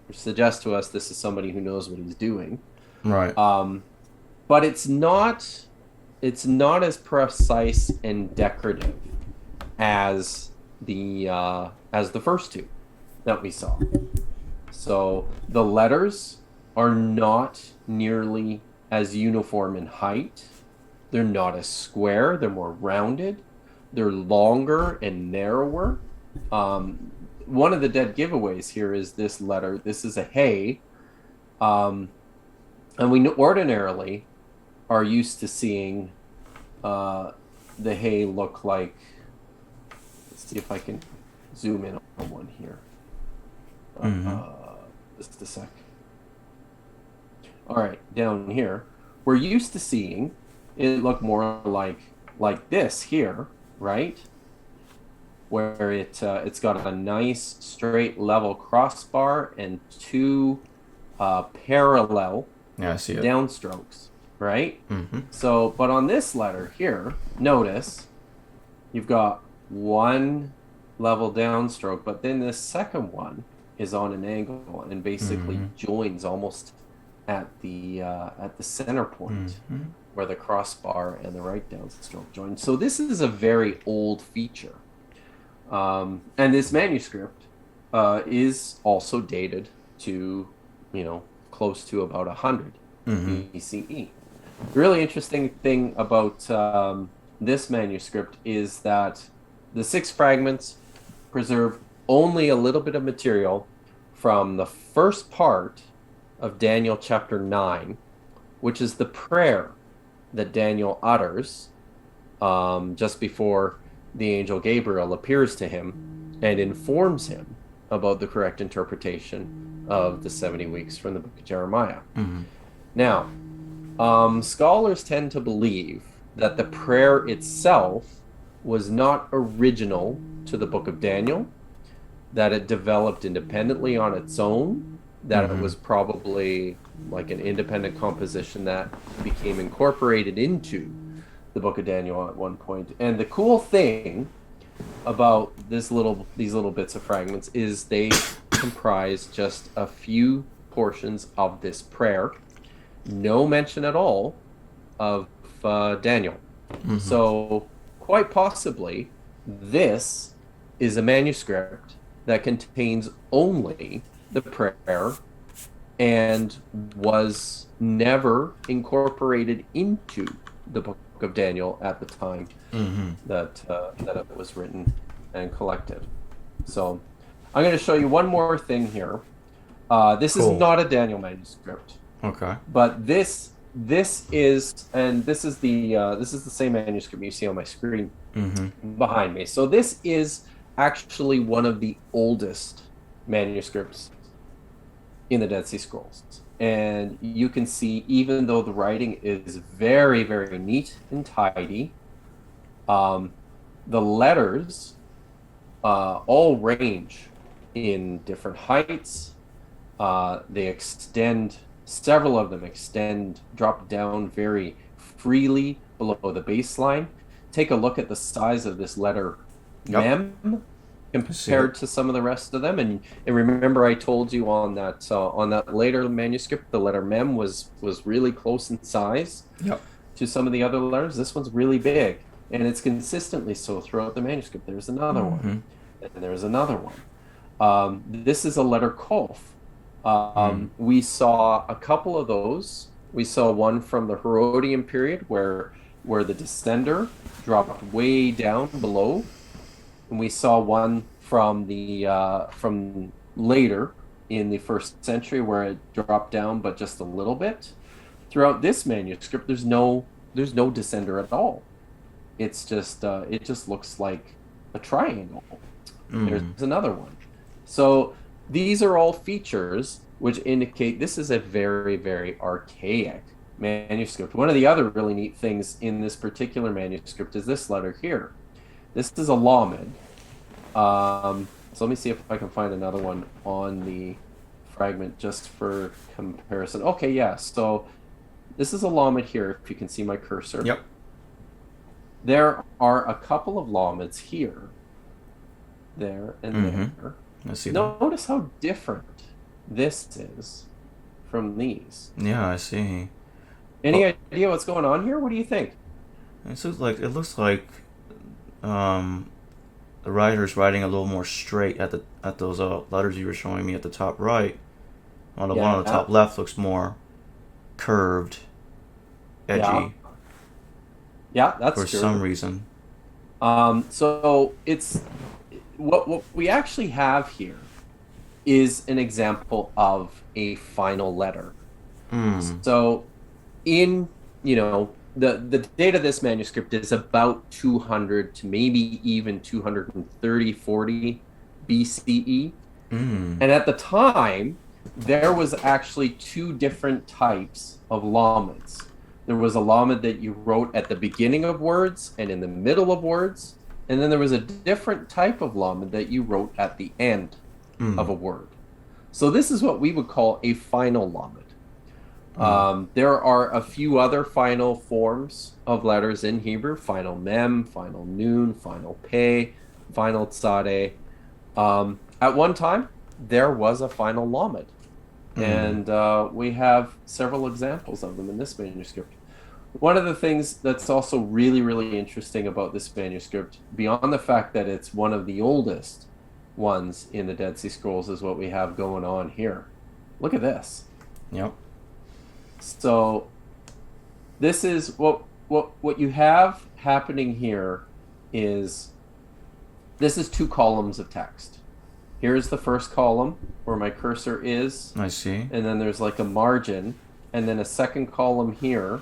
which suggests to us this is somebody who knows what he's doing. Right. But it's not as precise and decorative as the first two that we saw. So the letters are not nearly as uniform in height. They're not as square. They're more rounded. They're longer and narrower. One of the dead giveaways here is this letter. This is a hey. And we ordinarily are used to seeing the hay look like, let's see if I can zoom in on one here. Just a sec. All right, down here, we're used to seeing it look more like this here, right? Where it's got a nice straight level crossbar and 2 parallel Yeah, I see it. downstrokes, right? So, but on this letter here, notice you've got 1 level downstroke, but then this second one is on an angle and basically joins almost at the center point where the crossbar and the right downstroke join. So this is a very old feature, and this manuscript is also dated to, close to about 100 BCE. The really interesting thing about this manuscript is that the 6 fragments preserve only a little bit of material from the first part of Daniel chapter 9, which is the prayer that Daniel utters just before the angel Gabriel appears to him and informs him about the correct interpretation of the 70 weeks from the book of Jeremiah. Now, scholars tend to believe that the prayer itself was not original to the book of Daniel, that it developed independently on its own, that it was probably like an independent composition that became incorporated into the book of Daniel at one point. And the cool thing about these little bits of fragments is they comprise just a few portions of this prayer. No mention at all of Daniel. Mm-hmm. So quite possibly, this is a manuscript that contains only the prayer and was never incorporated into the book of Daniel at the time that it was written and collected. So I'm going to show you one more thing here. This is not a Daniel manuscript. Okay. But this is, and this is the same manuscript you see on my screen behind me. So this is actually one of the oldest manuscripts in the Dead Sea Scrolls. And you can see, even though the writing is very, very neat and tidy, the letters all range in different heights. They extend, several of them drop down very freely below the baseline. Take a look at the size of this letter mem compared to some of the rest of them, and remember I told you on that later manuscript the letter mem was really close in size to some of the other letters. This one's really big, and it's consistently so throughout the manuscript. There's another one, and there's another one. This is a letter Kolf. We saw a couple of those. We saw one from the Herodian period where the descender dropped way down below. And we saw one from from later in the 1st century where it dropped down, but just a little bit. Throughout this manuscript, there's no descender at all. It's just it just looks like a triangle. There's another one. So these are all features which indicate this is a very, very archaic manuscript. One of the other really neat things in this particular manuscript is this letter here. This is a Lamed. So let me see if I can find another one on the fragment just for comparison. Okay, yeah. So this is a Lamed here, if you can see my cursor. Yep. There are a couple of Lameds here, there, and there. I see. Notice how different this is from these. Yeah, I see. Any idea what's going on here? What do you think? It looks like the writer's writing a little more straight at those letters you were showing me at the top right. On the one on the top left looks more curved, edgy. Yeah, that's for true. some reason. So it's what we actually have here is an example of a final letter. So in the date of this manuscript is about 200 to maybe even 230, 40 BCE. And at the time, there was actually two different types of Lameds. There was a Lamed that you wrote at the beginning of words and in the middle of words. And then there was a different type of Lamed that you wrote at the end of a word. So this is what we would call a final Lamed. There are a few other final forms of letters in Hebrew: final mem, final nun, final pe, final tzadeh. At one time, there was a final lamed, and we have several examples of them in this manuscript. One of the things that's also really, really interesting about this manuscript, beyond the fact that it's one of the oldest ones in the Dead Sea Scrolls, is what we have going on here. Look at this. Yep. So this is what you have happening here is this is two columns of text. Here's the first column where my cursor is. I see. And then there's like a margin and then a second column here.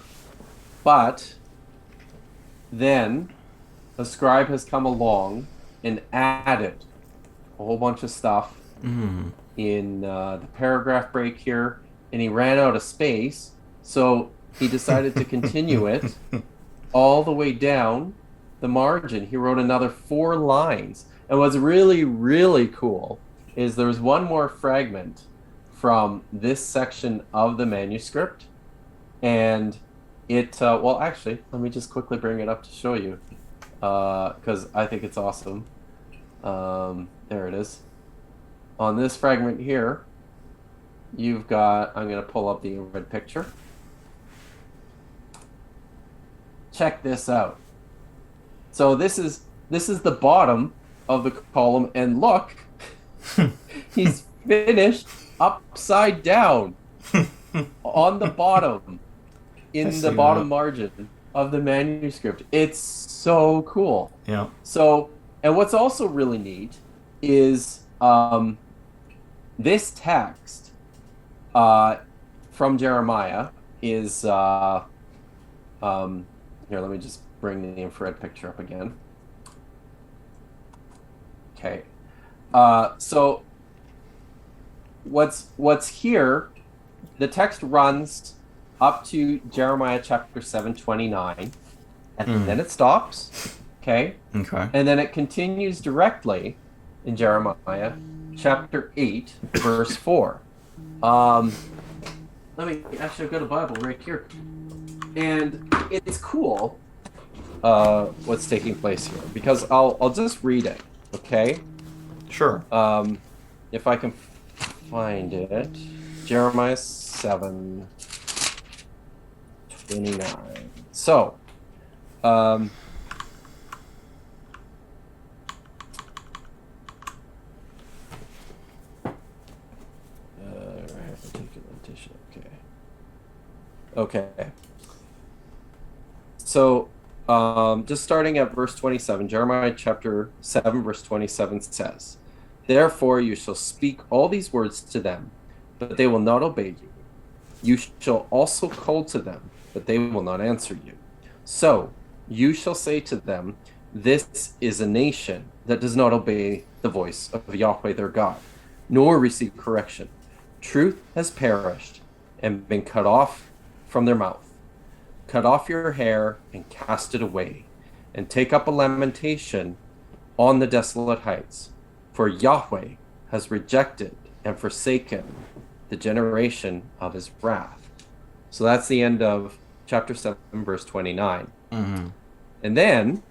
But then a scribe has come along and added a whole bunch of stuff in the paragraph break here. And he ran out of space, so he decided to continue it all the way down the margin. He wrote another 4 lines. And what's really, really cool is there's one more fragment from this section of the manuscript. And it, well, actually, let me just quickly bring it up to show you, because I think it's awesome. There it is. On this fragment here, you've got, I'm going to pull up the red picture. Check this out. So this is the bottom of the column, and look, he's finished upside down on the bottom, in the bottom margin of the manuscript. It's so cool. Yeah. So, and what's also really neat is this text from Jeremiah is here. Let me just bring the infrared picture up again. Okay. So what's here, the text runs up to Jeremiah chapter 7:29, and then it stops. Okay. Okay. And then it continues directly in Jeremiah chapter 8, verse 4. Let me actually, I've got a Bible right here. And it's cool what's taking place here, because I'll just read it, okay? Sure. If I can find it. Jeremiah 7:29. So, I have to take an addition. Okay. So, just starting at verse 27, Jeremiah chapter 7, verse 27 says, "Therefore you shall speak all these words to them, but they will not obey you. You shall also call to them, but they will not answer you. So you shall say to them, this is a nation that does not obey the voice of Yahweh their God, nor receive correction. Truth has perished and been cut off from their mouth. Cut off your hair and cast it away, and take up a lamentation on the desolate heights. For Yahweh has rejected and forsaken the generation of his wrath." So that's the end of chapter 7, verse 29. Mm-hmm. And then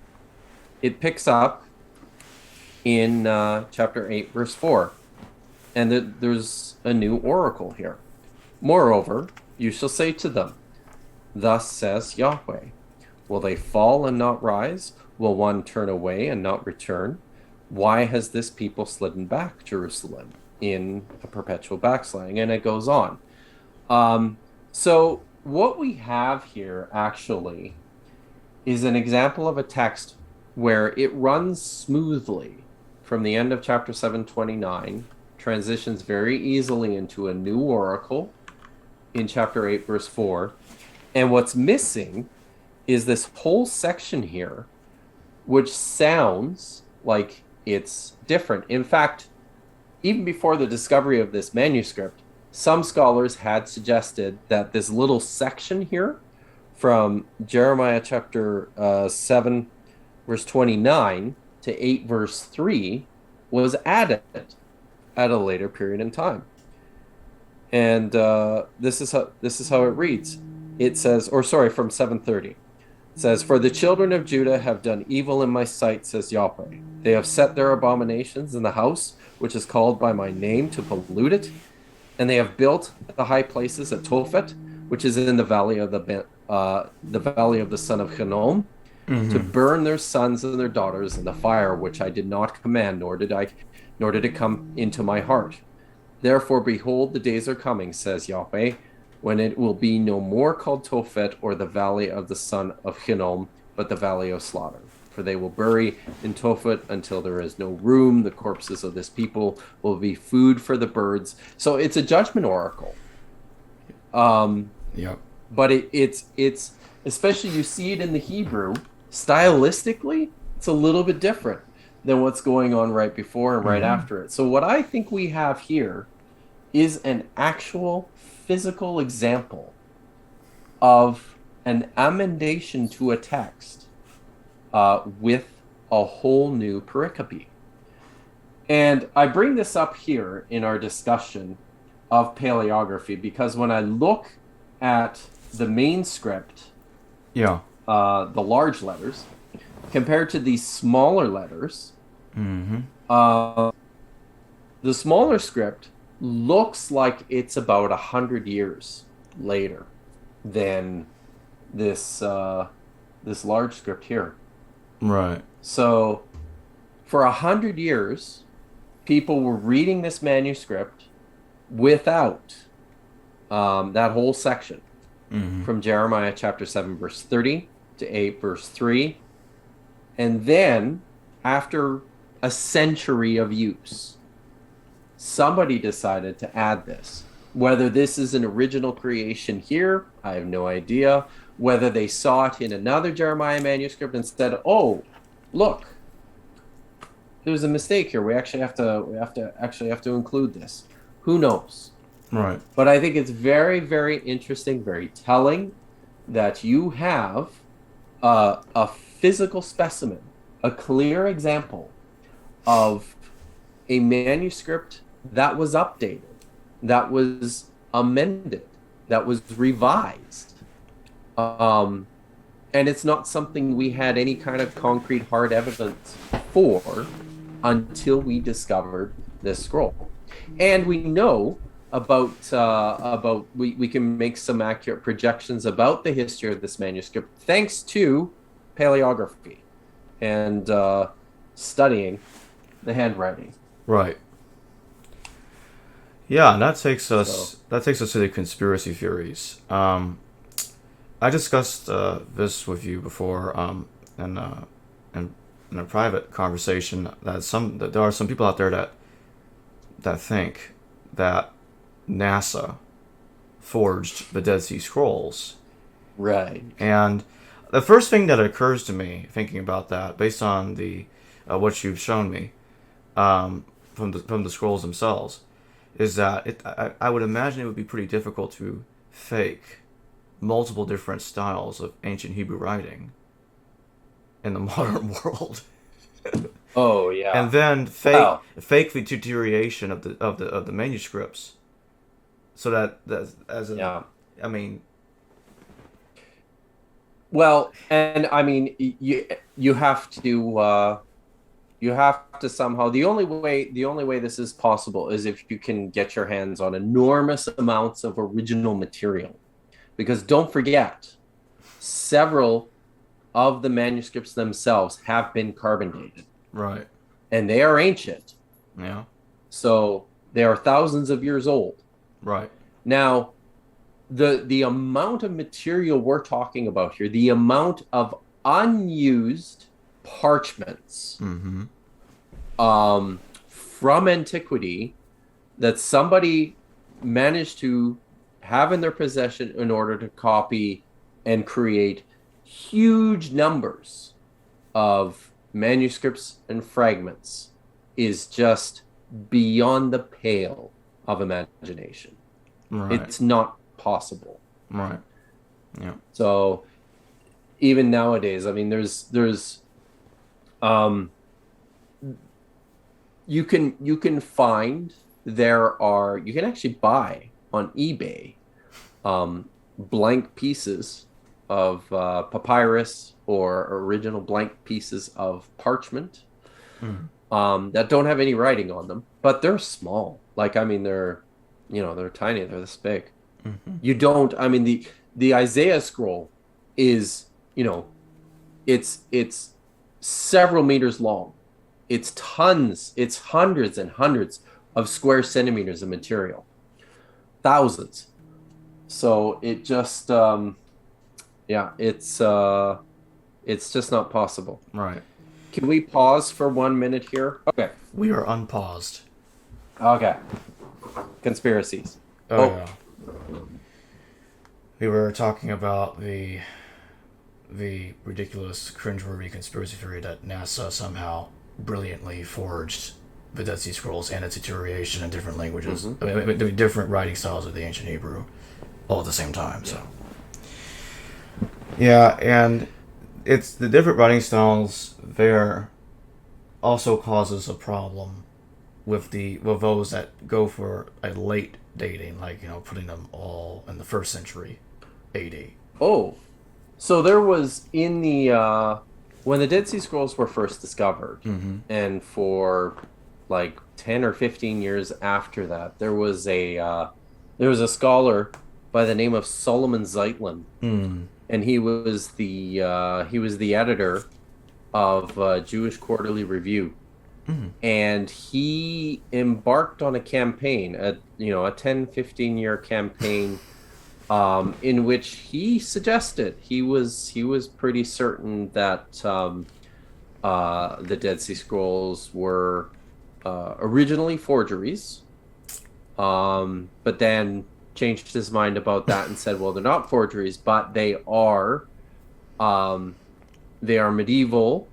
it picks up in chapter 8, verse 4. And there's a new oracle here. "Moreover, you shall say to them, thus says Yahweh, will they fall and not rise? Will one turn away and not return? Why has this people slidden back, Jerusalem, in a perpetual backsliding?" And it goes on. So what we have here actually is an example of a text where it runs smoothly from the end of chapter 7:29, transitions very easily into a new oracle in chapter 8, verse 4. And what's missing is this whole section here, which sounds like it's different. In fact, even before the discovery of this manuscript, some scholars had suggested that this little section here from Jeremiah chapter 7, verse 29 to 8, verse 3 was added at a later period in time. And this is how it reads. It says, from 7:30. It says, "For the children of Judah have done evil in my sight, says Yahweh. They have set their abominations in the house, which is called by my name, to pollute it. And they have built the high places at Tophet, which is in the valley of the son of Hinnom, to burn their sons and their daughters in the fire, which I did not command, nor did it come into my heart. Therefore, behold, the days are coming, says Yahweh, when it will be no more called Tophet or the valley of the son of Hinnom, but the valley of slaughter. For they will bury in Tophet until there is no room. The corpses of this people will be food for the birds." So it's a judgment oracle. Yep. But it's especially, you see it in the Hebrew, stylistically, it's a little bit different than what's going on right before and right after it. So what I think we have here is an actual physical example of an amendation to a text with a whole new pericope. And I bring this up here in our discussion of paleography because when I look at the main script, the large letters, compared to these smaller letters, Uh, the smaller script looks like it's about 100 years later than this large script here. Right. So for 100 years, people were reading this manuscript without that whole section from Jeremiah chapter 7, verse 30 to 8, verse 3. And then, after a century of use, somebody decided to add this. Whether this is an original creation here, I have no idea. Whether they saw it in another Jeremiah manuscript and said, "Oh, look, there's a mistake here. We actually have to include this." Who knows? Right. But I think it's very, very interesting, very telling that you have a physical specimen, a clear example of a manuscript that was updated, that was amended, that was revised. And it's not something we had any kind of concrete hard evidence for until we discovered this scroll. And we know about we can make some accurate projections about the history of this manuscript thanks to paleography and studying the handwriting. Right. Yeah, and that takes us to the conspiracy theories. I discussed this with you before in a private conversation that there are some people out there that think that NASA forged the Dead Sea Scrolls. Right. And the first thing that occurs to me thinking about that, based on the what you've shown me from the scrolls themselves, is that I would imagine it would be pretty difficult to fake multiple different styles of ancient Hebrew writing in the modern world. Oh yeah. And then fake the deterioration of the manuscripts, so that I mean. Well, and I mean you have to somehow, the only way this is possible is if you can get your hands on enormous amounts of original material, because don't forget, several of the manuscripts themselves have been carbon dated. Right. And they are ancient. Yeah. So they are thousands of years old. Right. Now, the amount of material we're talking about here, the amount of unused parchments from antiquity that somebody managed to have in their possession in order to copy and create huge numbers of manuscripts and fragments is just beyond the pale of imagination. Right. It's not possible. Right. Yeah. So even nowadays, I mean, there's you can find, you can actually buy on eBay blank pieces of papyrus or original blank pieces of parchment that don't have any writing on them, but they're small. Like, I mean, they're tiny. They're this big. You don't. I mean, the Isaiah scroll is, it's several meters long. It's tons. It's hundreds and hundreds of square centimeters of material, thousands. So it just, it's just not possible. Right. Can we pause for 1 minute here? Okay. We are unpaused. Okay. Conspiracies. Yeah. We were talking about the ridiculous, cringeworthy conspiracy theory that NASA somehow brilliantly forged the Dead Sea Scrolls and its deterioration in different languages, different writing styles of the ancient Hebrew, all at the same time. So, yeah, and it's the different writing styles there also causes a problem with those that go for a late dating, like putting them all in the 1st century AD. Oh, so there was in the when the Dead Sea Scrolls were first discovered, and for like 10 or 15 years after that, there was a scholar by the name of Solomon Zeitlin, Mm. and he was the editor of Jewish Quarterly Review, Mm. and he embarked on a campaign, a 10-15 year campaign, in which he suggested he was pretty certain that the Dead Sea Scrolls were originally forgeries, but then changed his mind about that and said, well, they're not forgeries, but um, they are medieval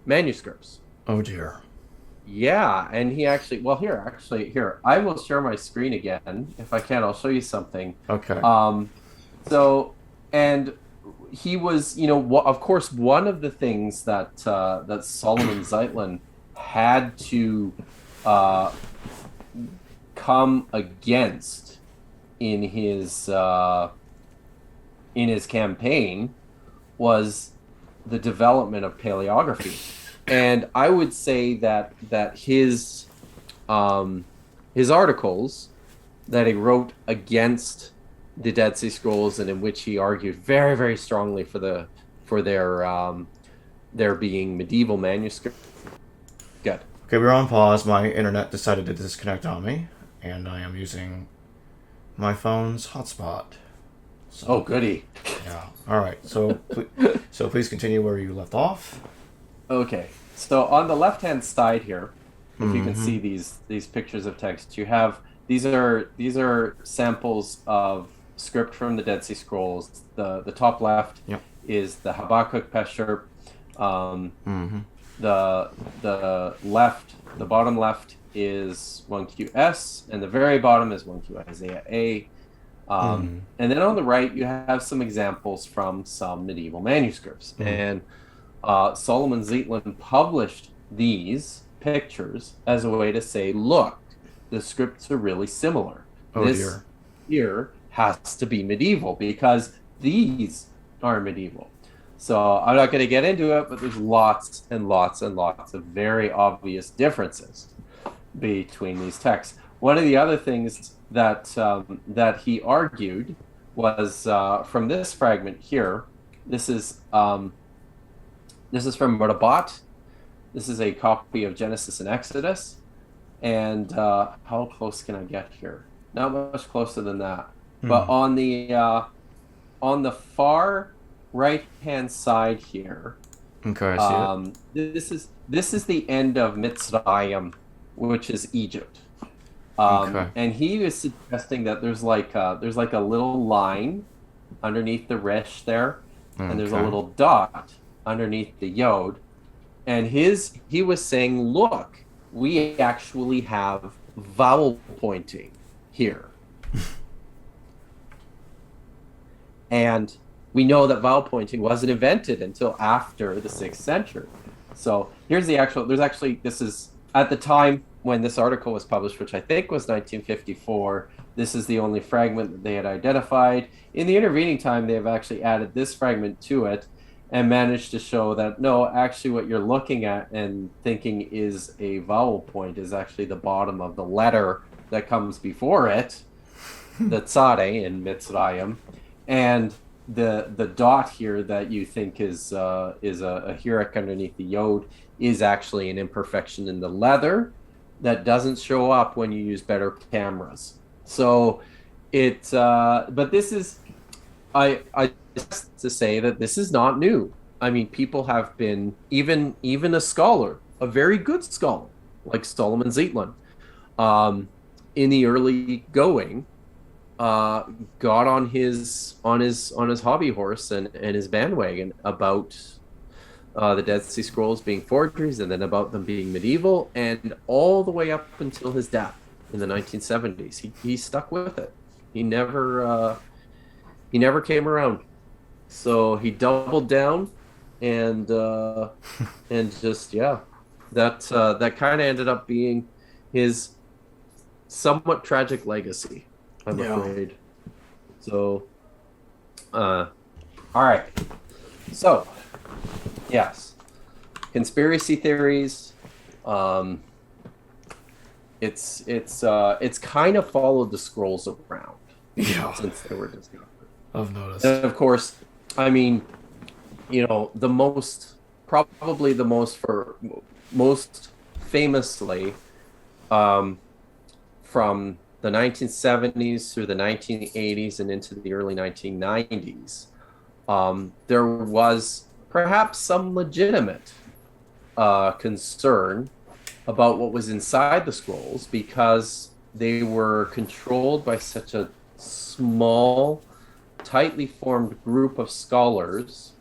manuscripts. Oh dear. Yeah, and he actually, well, here, I will share my screen again. If I can, I'll show you something. Okay. So, and he was, of course, one of the things that Solomon Zeitlin had to uh, come against in his campaign was the development of paleography. And I would say that his articles that he wrote against the Dead Sea Scrolls, and in which he argued very, very strongly for their being medieval manuscripts. Good. Okay, we're on pause. My internet decided to disconnect on me, and I am using my phone's hotspot. So, Oh, goody. yeah. All right. So, so please continue where you left off. Okay. So on the left-hand side here, if you can Mhm. see these pictures of text, you have these are samples of script from the Dead Sea Scrolls. The top left Yep. is the Habakkuk Pesher. Mm-hmm. The bottom left is 1QS, and the very bottom is 1Q Isaiah A. And then on the right, you have some examples from some medieval manuscripts. And Solomon Zeitlin published these pictures as a way to say, look, the scripts are really similar. Oh, this dear. here has to be medieval because these are medieval. So I'm not going to get into it, but there's lots and lots and lots of very obvious differences between these texts. One of the other things that he argued was from this fragment here. This is from Rabat. This is a copy of Genesis and Exodus. And how close can I get here? Not much closer than that. But on the far right-hand side here, Okay, I see it. this is the end of Mitzrayim, which is Egypt. Okay. And he was suggesting that there's like a little line underneath the resh there, and there's a Okay. little dot underneath the yod. And he was saying, look, we actually have vowel pointing here. And we know that vowel pointing wasn't invented until after the 6th century. So here's this is at the time when this article was published, which I think was 1954. This is the only fragment that they had identified. In the intervening time, they have actually added this fragment to it and managed to show that, no, actually what you're looking at and thinking is a vowel point is actually the bottom of the letter that comes before it, the tzare in Mitzrayim. And the dot here that you think is a hirik underneath the yod is actually an imperfection in the leather that doesn't show up when you use better cameras. So but this is, I just to say that this is not new. I mean, people have been, even a scholar, a very good scholar like Solomon Zeitlin, in the early going, got on his hobby horse and his bandwagon about the Dead Sea Scrolls being forgeries, and then about them being medieval, and all the way up until his death in the 1970s. He stuck with it. He never came around. So he doubled down, and just that kind of ended up being his somewhat tragic legacy, I'm afraid. So, all right. So, yes, conspiracy theories. it's kind of followed the scrolls around Yeah, since they were discovered. I've noticed. And of course, I mean, the probably the most famously, um, from the 1970s through the 1980s and into the early 1990s, there was perhaps some legitimate concern about what was inside the scrolls because they were controlled by such a small, tightly formed group of scholars,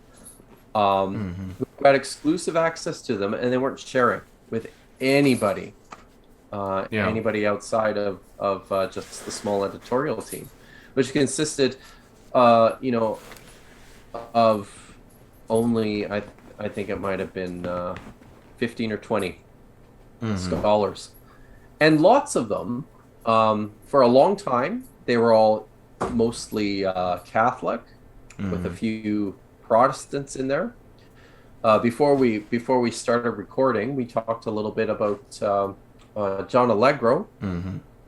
who had exclusive access to them, and they weren't sharing with anybody, Yeah. anybody outside of just the small editorial team, which consisted, of only I think it might have been 15 or 20 scholars, and lots of them, for a long time they were all mostly Catholic, with a few Protestants in there. Before we started recording, we talked a little bit about John Allegro,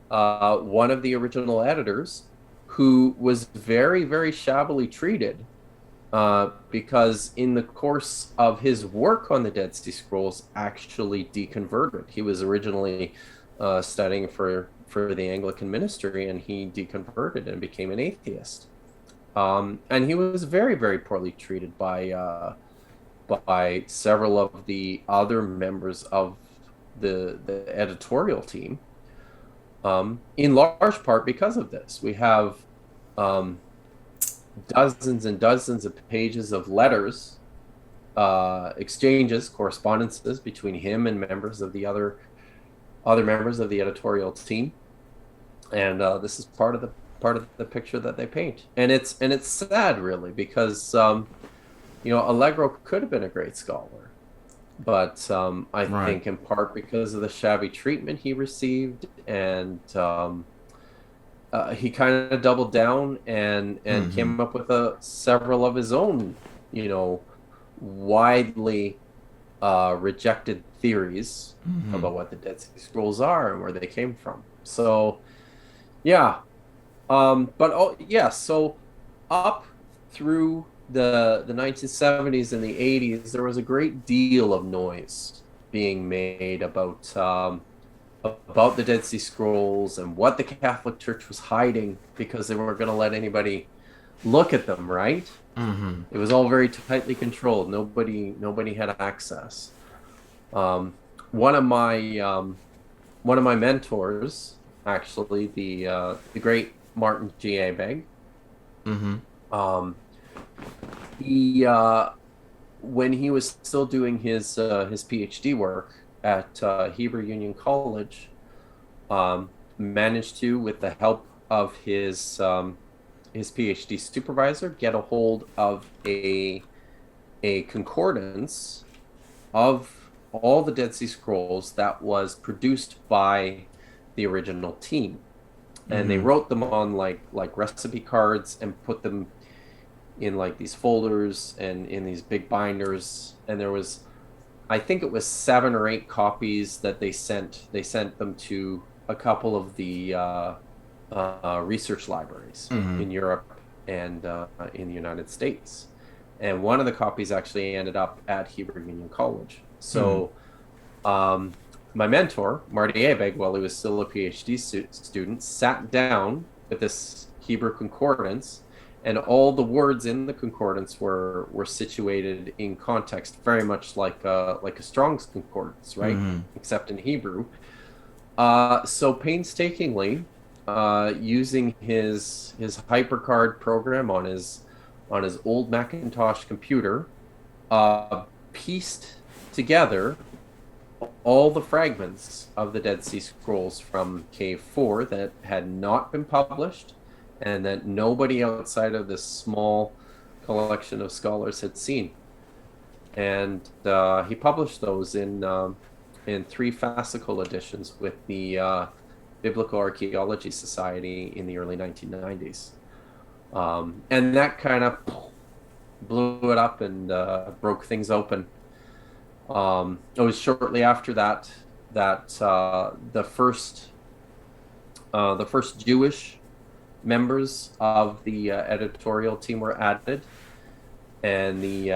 one of the original editors, who was very, very shabbily treated, because in the course of his work on the Dead Sea Scrolls, actually deconverted. He was originally studying for the Anglican ministry, and he deconverted and became an atheist. And he was very, very poorly treated by several of the other members of the editorial team, in large part because of this. We have dozens and dozens of pages of letters, exchanges, correspondences between him and members of the other members of the editorial team, and this is part of the picture that they paint. And it's sad, really, because Allegro could have been a great scholar, but I think in part because of the shabby treatment he received, and he kind of doubled down and came up with several of his own, widely rejected theories about what the Dead Sea Scrolls are and where they came from. So, yeah. So up through the 1970s and the 80s, there was a great deal of noise being made about the Dead Sea Scrolls and what the Catholic Church was hiding, because they weren't going to let anybody look at them, right? It was all very tightly controlled. Nobody had access. One of my mentors, actually, the great Martin G. Abegg, he when he was still doing his PhD work at Hebrew Union College, managed to, with the help of his PhD supervisor, get a hold of a concordance of all the Dead Sea Scrolls that was produced by the original team. And they wrote them on like recipe cards and put them in like these folders and in these big binders. And there was, I think it was 7 or 8 copies that they sent. They sent them to a couple of the research libraries in Europe and in the United States. And one of the copies actually ended up at Hebrew Union College. So my mentor, Marty Abegg, while he was still a PhD student, sat down with this Hebrew concordance, and all the words in the concordance were situated in context, very much like a Strong's concordance, right? Except in Hebrew. So painstakingly, using his HyperCard program on his old Macintosh computer, pieced together all the fragments of the Dead Sea Scrolls from Cave 4 that had not been published and that nobody outside of this small collection of scholars had seen. And he published those in 3 fascicle editions with the Biblical Archaeology Society in the early 1990s. And that kind of blew it up and broke things open. It was shortly after that that the first Jewish members of the editorial team were added, and the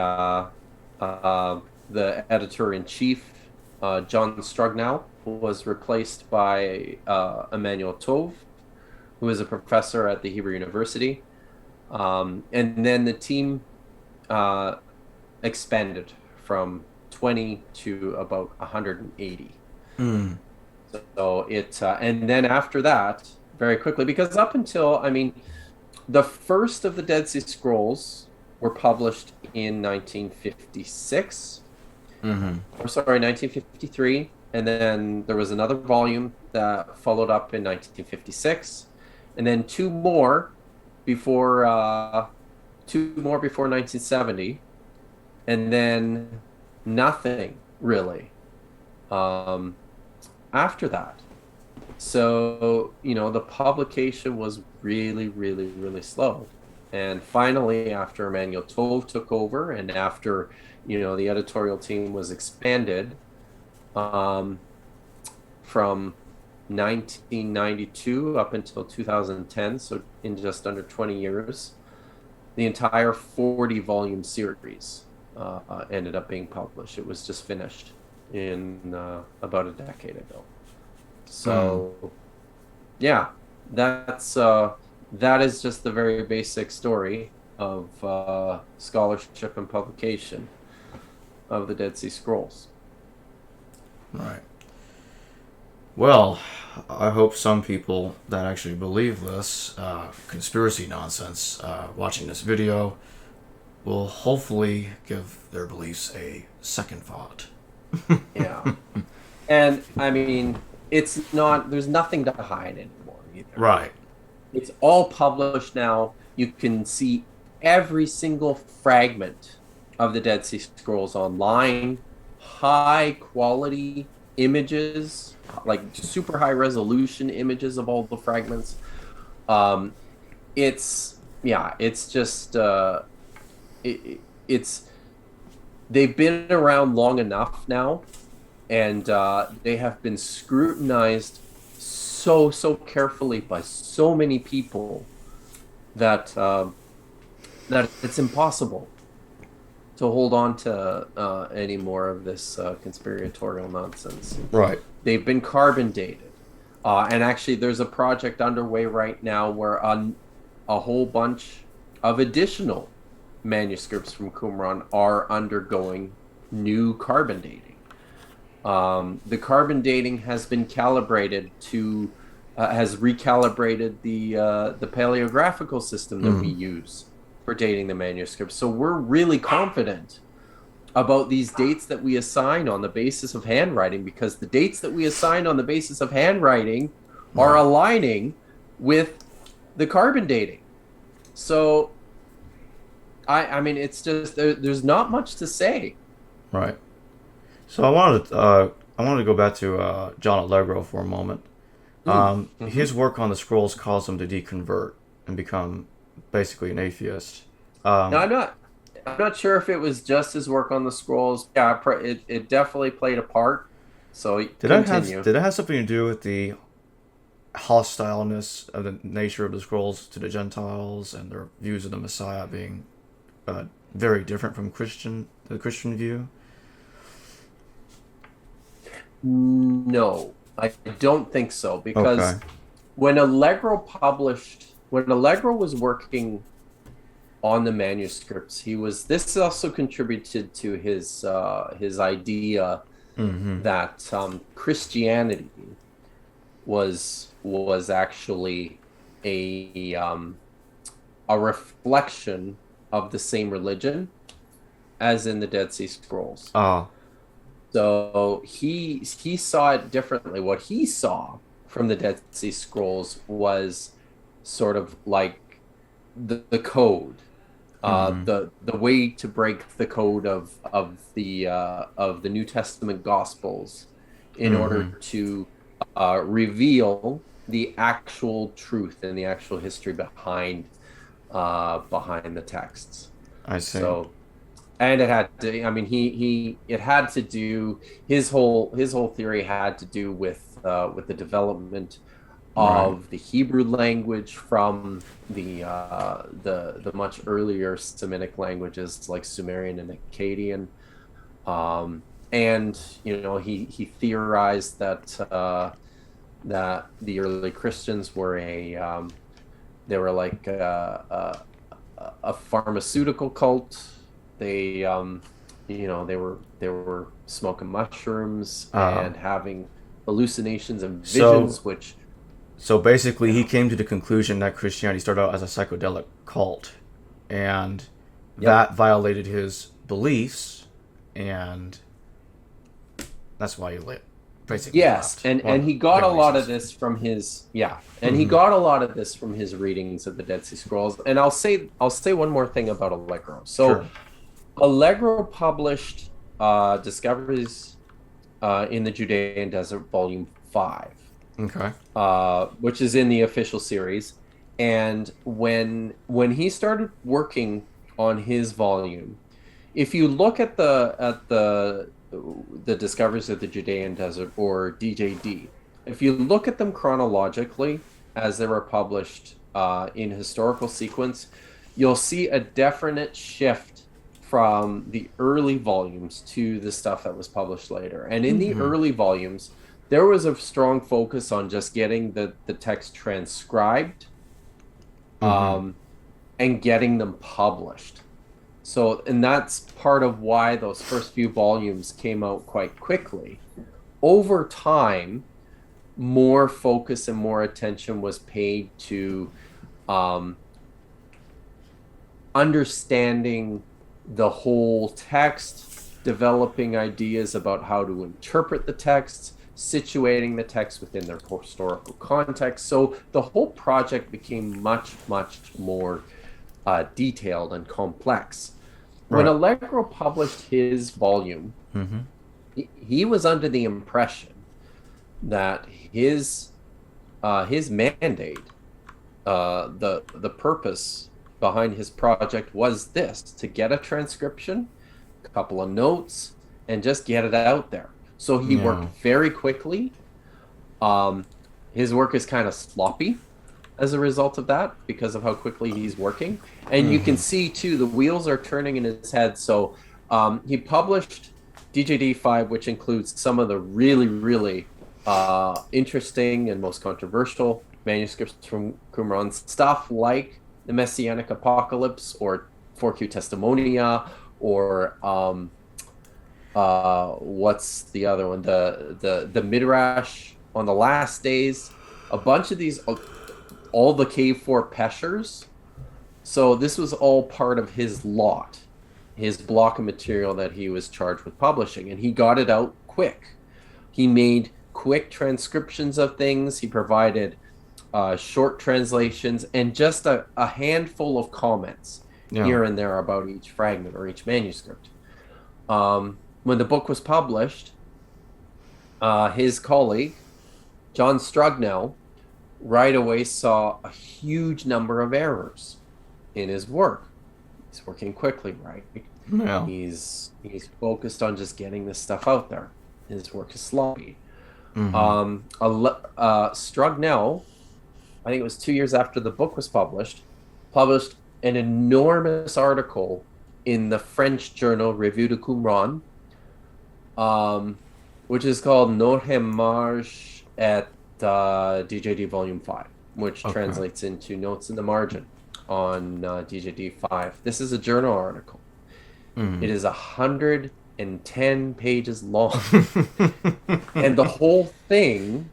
editor-in-chief, John Strugnow, was replaced by Emmanuel Tove, who is a professor at the Hebrew University. And then the team expanded from 20 to about 180. Mm. So it, and then after that, very quickly, because up until, I mean, the first of the Dead Sea Scrolls were published in 1956, or sorry, 1953, and then there was another volume that followed up in 1956, and then two more before 1970, and then nothing really after that. So, you know, the publication was really, really, really slow. And finally, after Emmanuel Tove took over, and after, you know, the editorial team was expanded, from 1992 up until 2010, so in just under 20 years, the entire 40-volume series ended up being published. It was just finished in about a decade ago. So, yeah, that is just the very basic story of scholarship and publication of the Dead Sea Scrolls. Right. Well, I hope some people that actually believe this conspiracy nonsense watching this video will hopefully give their beliefs a second thought. Yeah. And, I mean, it's not, there's nothing to hide anymore either. Right. It's all published now. You can see every single fragment of the Dead Sea Scrolls online. High quality images, like super high resolution images of all the fragments. It's just it's they've been around long enough now, and they have been scrutinized so carefully by so many people that that it's impossible to hold on to any more of this conspiratorial nonsense. Right. They've been carbon dated. And actually, there's a project underway right now where a whole bunch of additional manuscripts from Qumran are undergoing new carbon dating. The carbon dating has been calibrated to, has recalibrated the paleographical system that we use for dating the manuscripts. So we're really confident about these dates that we assign on the basis of handwriting, because the dates that we assign on the basis of handwriting are aligning with the carbon dating. So, I mean, it's just, there's not much to say. Right. So I wanted to go back to John Allegro for a moment. His work on the scrolls caused him to deconvert and become basically an atheist. Now, I'm not sure if it was just his work on the scrolls. Yeah, it definitely played a part. So continue. Did it have something to do with the hostileness of the nature of the scrolls to the Gentiles and their views of the Messiah being very different from the Christian view? No, I don't think so, because when Allegro was working on the manuscripts, this also contributed to his idea that Christianity was actually a reflection of the same religion as in the Dead Sea Scrolls. So he saw it differently. What he saw from the Dead Sea Scrolls was sort of like the code, the way to break the code of the New Testament Gospels in order to reveal the actual truth and the actual history behind the texts. I see. So and it had to, I mean, he it had to do, his whole theory had to do with the development Right. of the Hebrew language from the much earlier Semitic languages like Sumerian and Akkadian. And you know, he theorized that the early Christians were they were like a pharmaceutical cult. They you know, they were smoking mushrooms Uh, and having hallucinations and so visions, which so basically, he came to the conclusion that Christianity started out as a psychedelic cult, and yep. that violated his beliefs, and that's why he basically Yes, left. and Well, he got a lot of regulations. this from his, yeah, and he Mm-hmm. got a lot of this from his readings of the Dead Sea Scrolls. And I'll say one more thing about Allegro. So Sure. Allegro published Discoveries in the Judean Desert, Volume 5, Okay. which is in the official series. And when he started working on his volume, if you look at the Discoveries of the Judean Desert, or DJD, if you look at them chronologically as they were published in historical sequence, you'll see a definite shift from the early volumes to the stuff that was published later. And in the Mm-hmm. early volumes, there was a strong focus on just getting the text transcribed, Mm-hmm. um, and getting them published. So, and that's part of why those first few volumes came out quite quickly. Over time, more focus and more attention was paid to um, understanding the whole text, developing ideas about how to interpret the text, situating the text within their historical context. So the whole project became much, much more detailed and complex. When Right. Allegro published his volume, Mm-hmm. he was under the impression that his mandate, the purpose behind his project was this: to get a transcription, a couple of notes, and just get it out there. So he Yeah. worked very quickly. Um, his work is kind of sloppy as a result of that, because of how quickly he's working. And you can Mm-hmm. see too, the wheels are turning in his head. So he published DJD5, which includes some of the really, really interesting and most controversial manuscripts from Qumran, stuff like the Messianic Apocalypse, or 4Q Testimonia, or what's the other one, the Midrash on the last days, a bunch of these, all the cave four peshers. So this was all part of his lot, his block of material that he was charged with publishing, and he got it out quick. He made quick transcriptions of things. He provided short translations and just a handful of comments Yeah. here and there about each fragment or each manuscript. When the book was published, his colleague, John Strugnell, right away saw a huge number of errors in his work. He's working quickly, right? Yeah. He's focused on just getting this stuff out there. His work is sloppy. Mm-hmm. Strugnell, I think it was 2 years after the book was published an enormous article in the French journal Revue de Qumran, which is called Notes et DJD Volume 5, which Okay. translates into Notes in the Margin on DJD 5. This is a journal article. Mm-hmm. It is 110 pages long. And the whole thing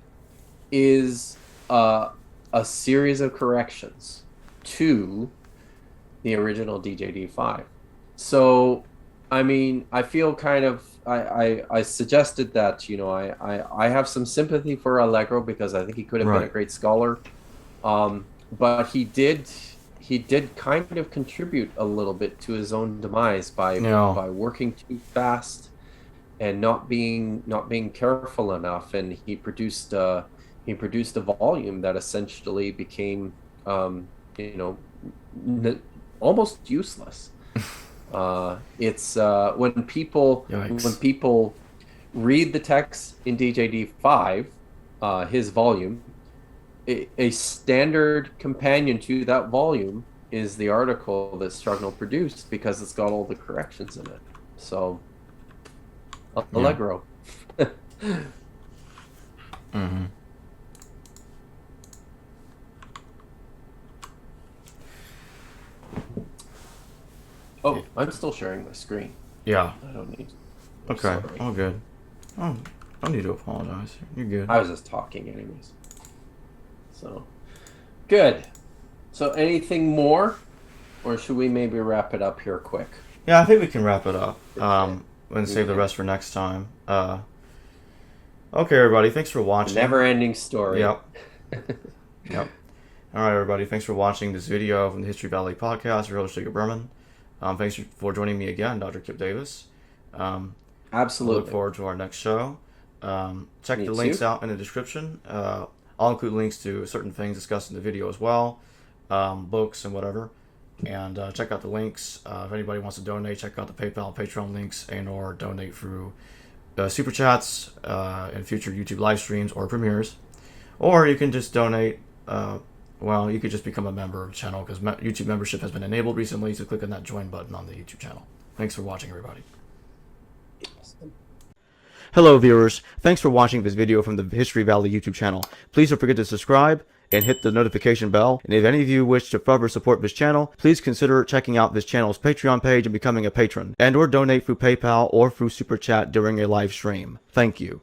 is a series of corrections to the original DJD 5. So, I mean, I feel kind of, I suggested that, you know, I have some sympathy for Allegro, because I think he could have been a Right. great scholar. But he did kind of contribute a little bit to his own demise Yeah. by working too fast and not being careful enough. And he produced a volume that essentially became, you know, almost useless. It's when people read the text in DJD5, his volume, a standard companion to that volume is the article that Struggle produced because it's got all the corrections in it. So, Allegro. Mm-hmm. Oh, I'm still sharing my screen. Yeah. I don't need. Okay. Sorry. All good. Oh, I don't need to apologize. You're good. I was just talking, anyways. So, good. So, anything more, or should we maybe wrap it up here quick? Yeah, I think we can wrap it up. And save the rest for next time. Okay, everybody. Thanks for watching. Never-ending story. Yep. Yep. All right, everybody. Thanks for watching this video from the History Valley podcast. Your host, Jacob Berman. Thanks for joining me again, Dr. Kipp Davis. Absolutely. I look forward to our next show. Check the links out in the description. I'll include links to certain things discussed in the video as well, books and whatever. And check out the links. If anybody wants to donate, check out the PayPal, Patreon links, and/or donate through super chats and future YouTube live streams or premieres. Or you can just donate. Well, you could just become a member of the channel because YouTube membership has been enabled recently. So click on that join button on the YouTube channel. Thanks for watching, everybody. Hello, viewers. Thanks for watching this video from the History Valley YouTube channel. Please don't forget to subscribe and hit the notification bell. And if any of you wish to further support this channel, please consider checking out this channel's Patreon page and becoming a patron, and/or donate through PayPal or through Super Chat during a live stream. Thank you.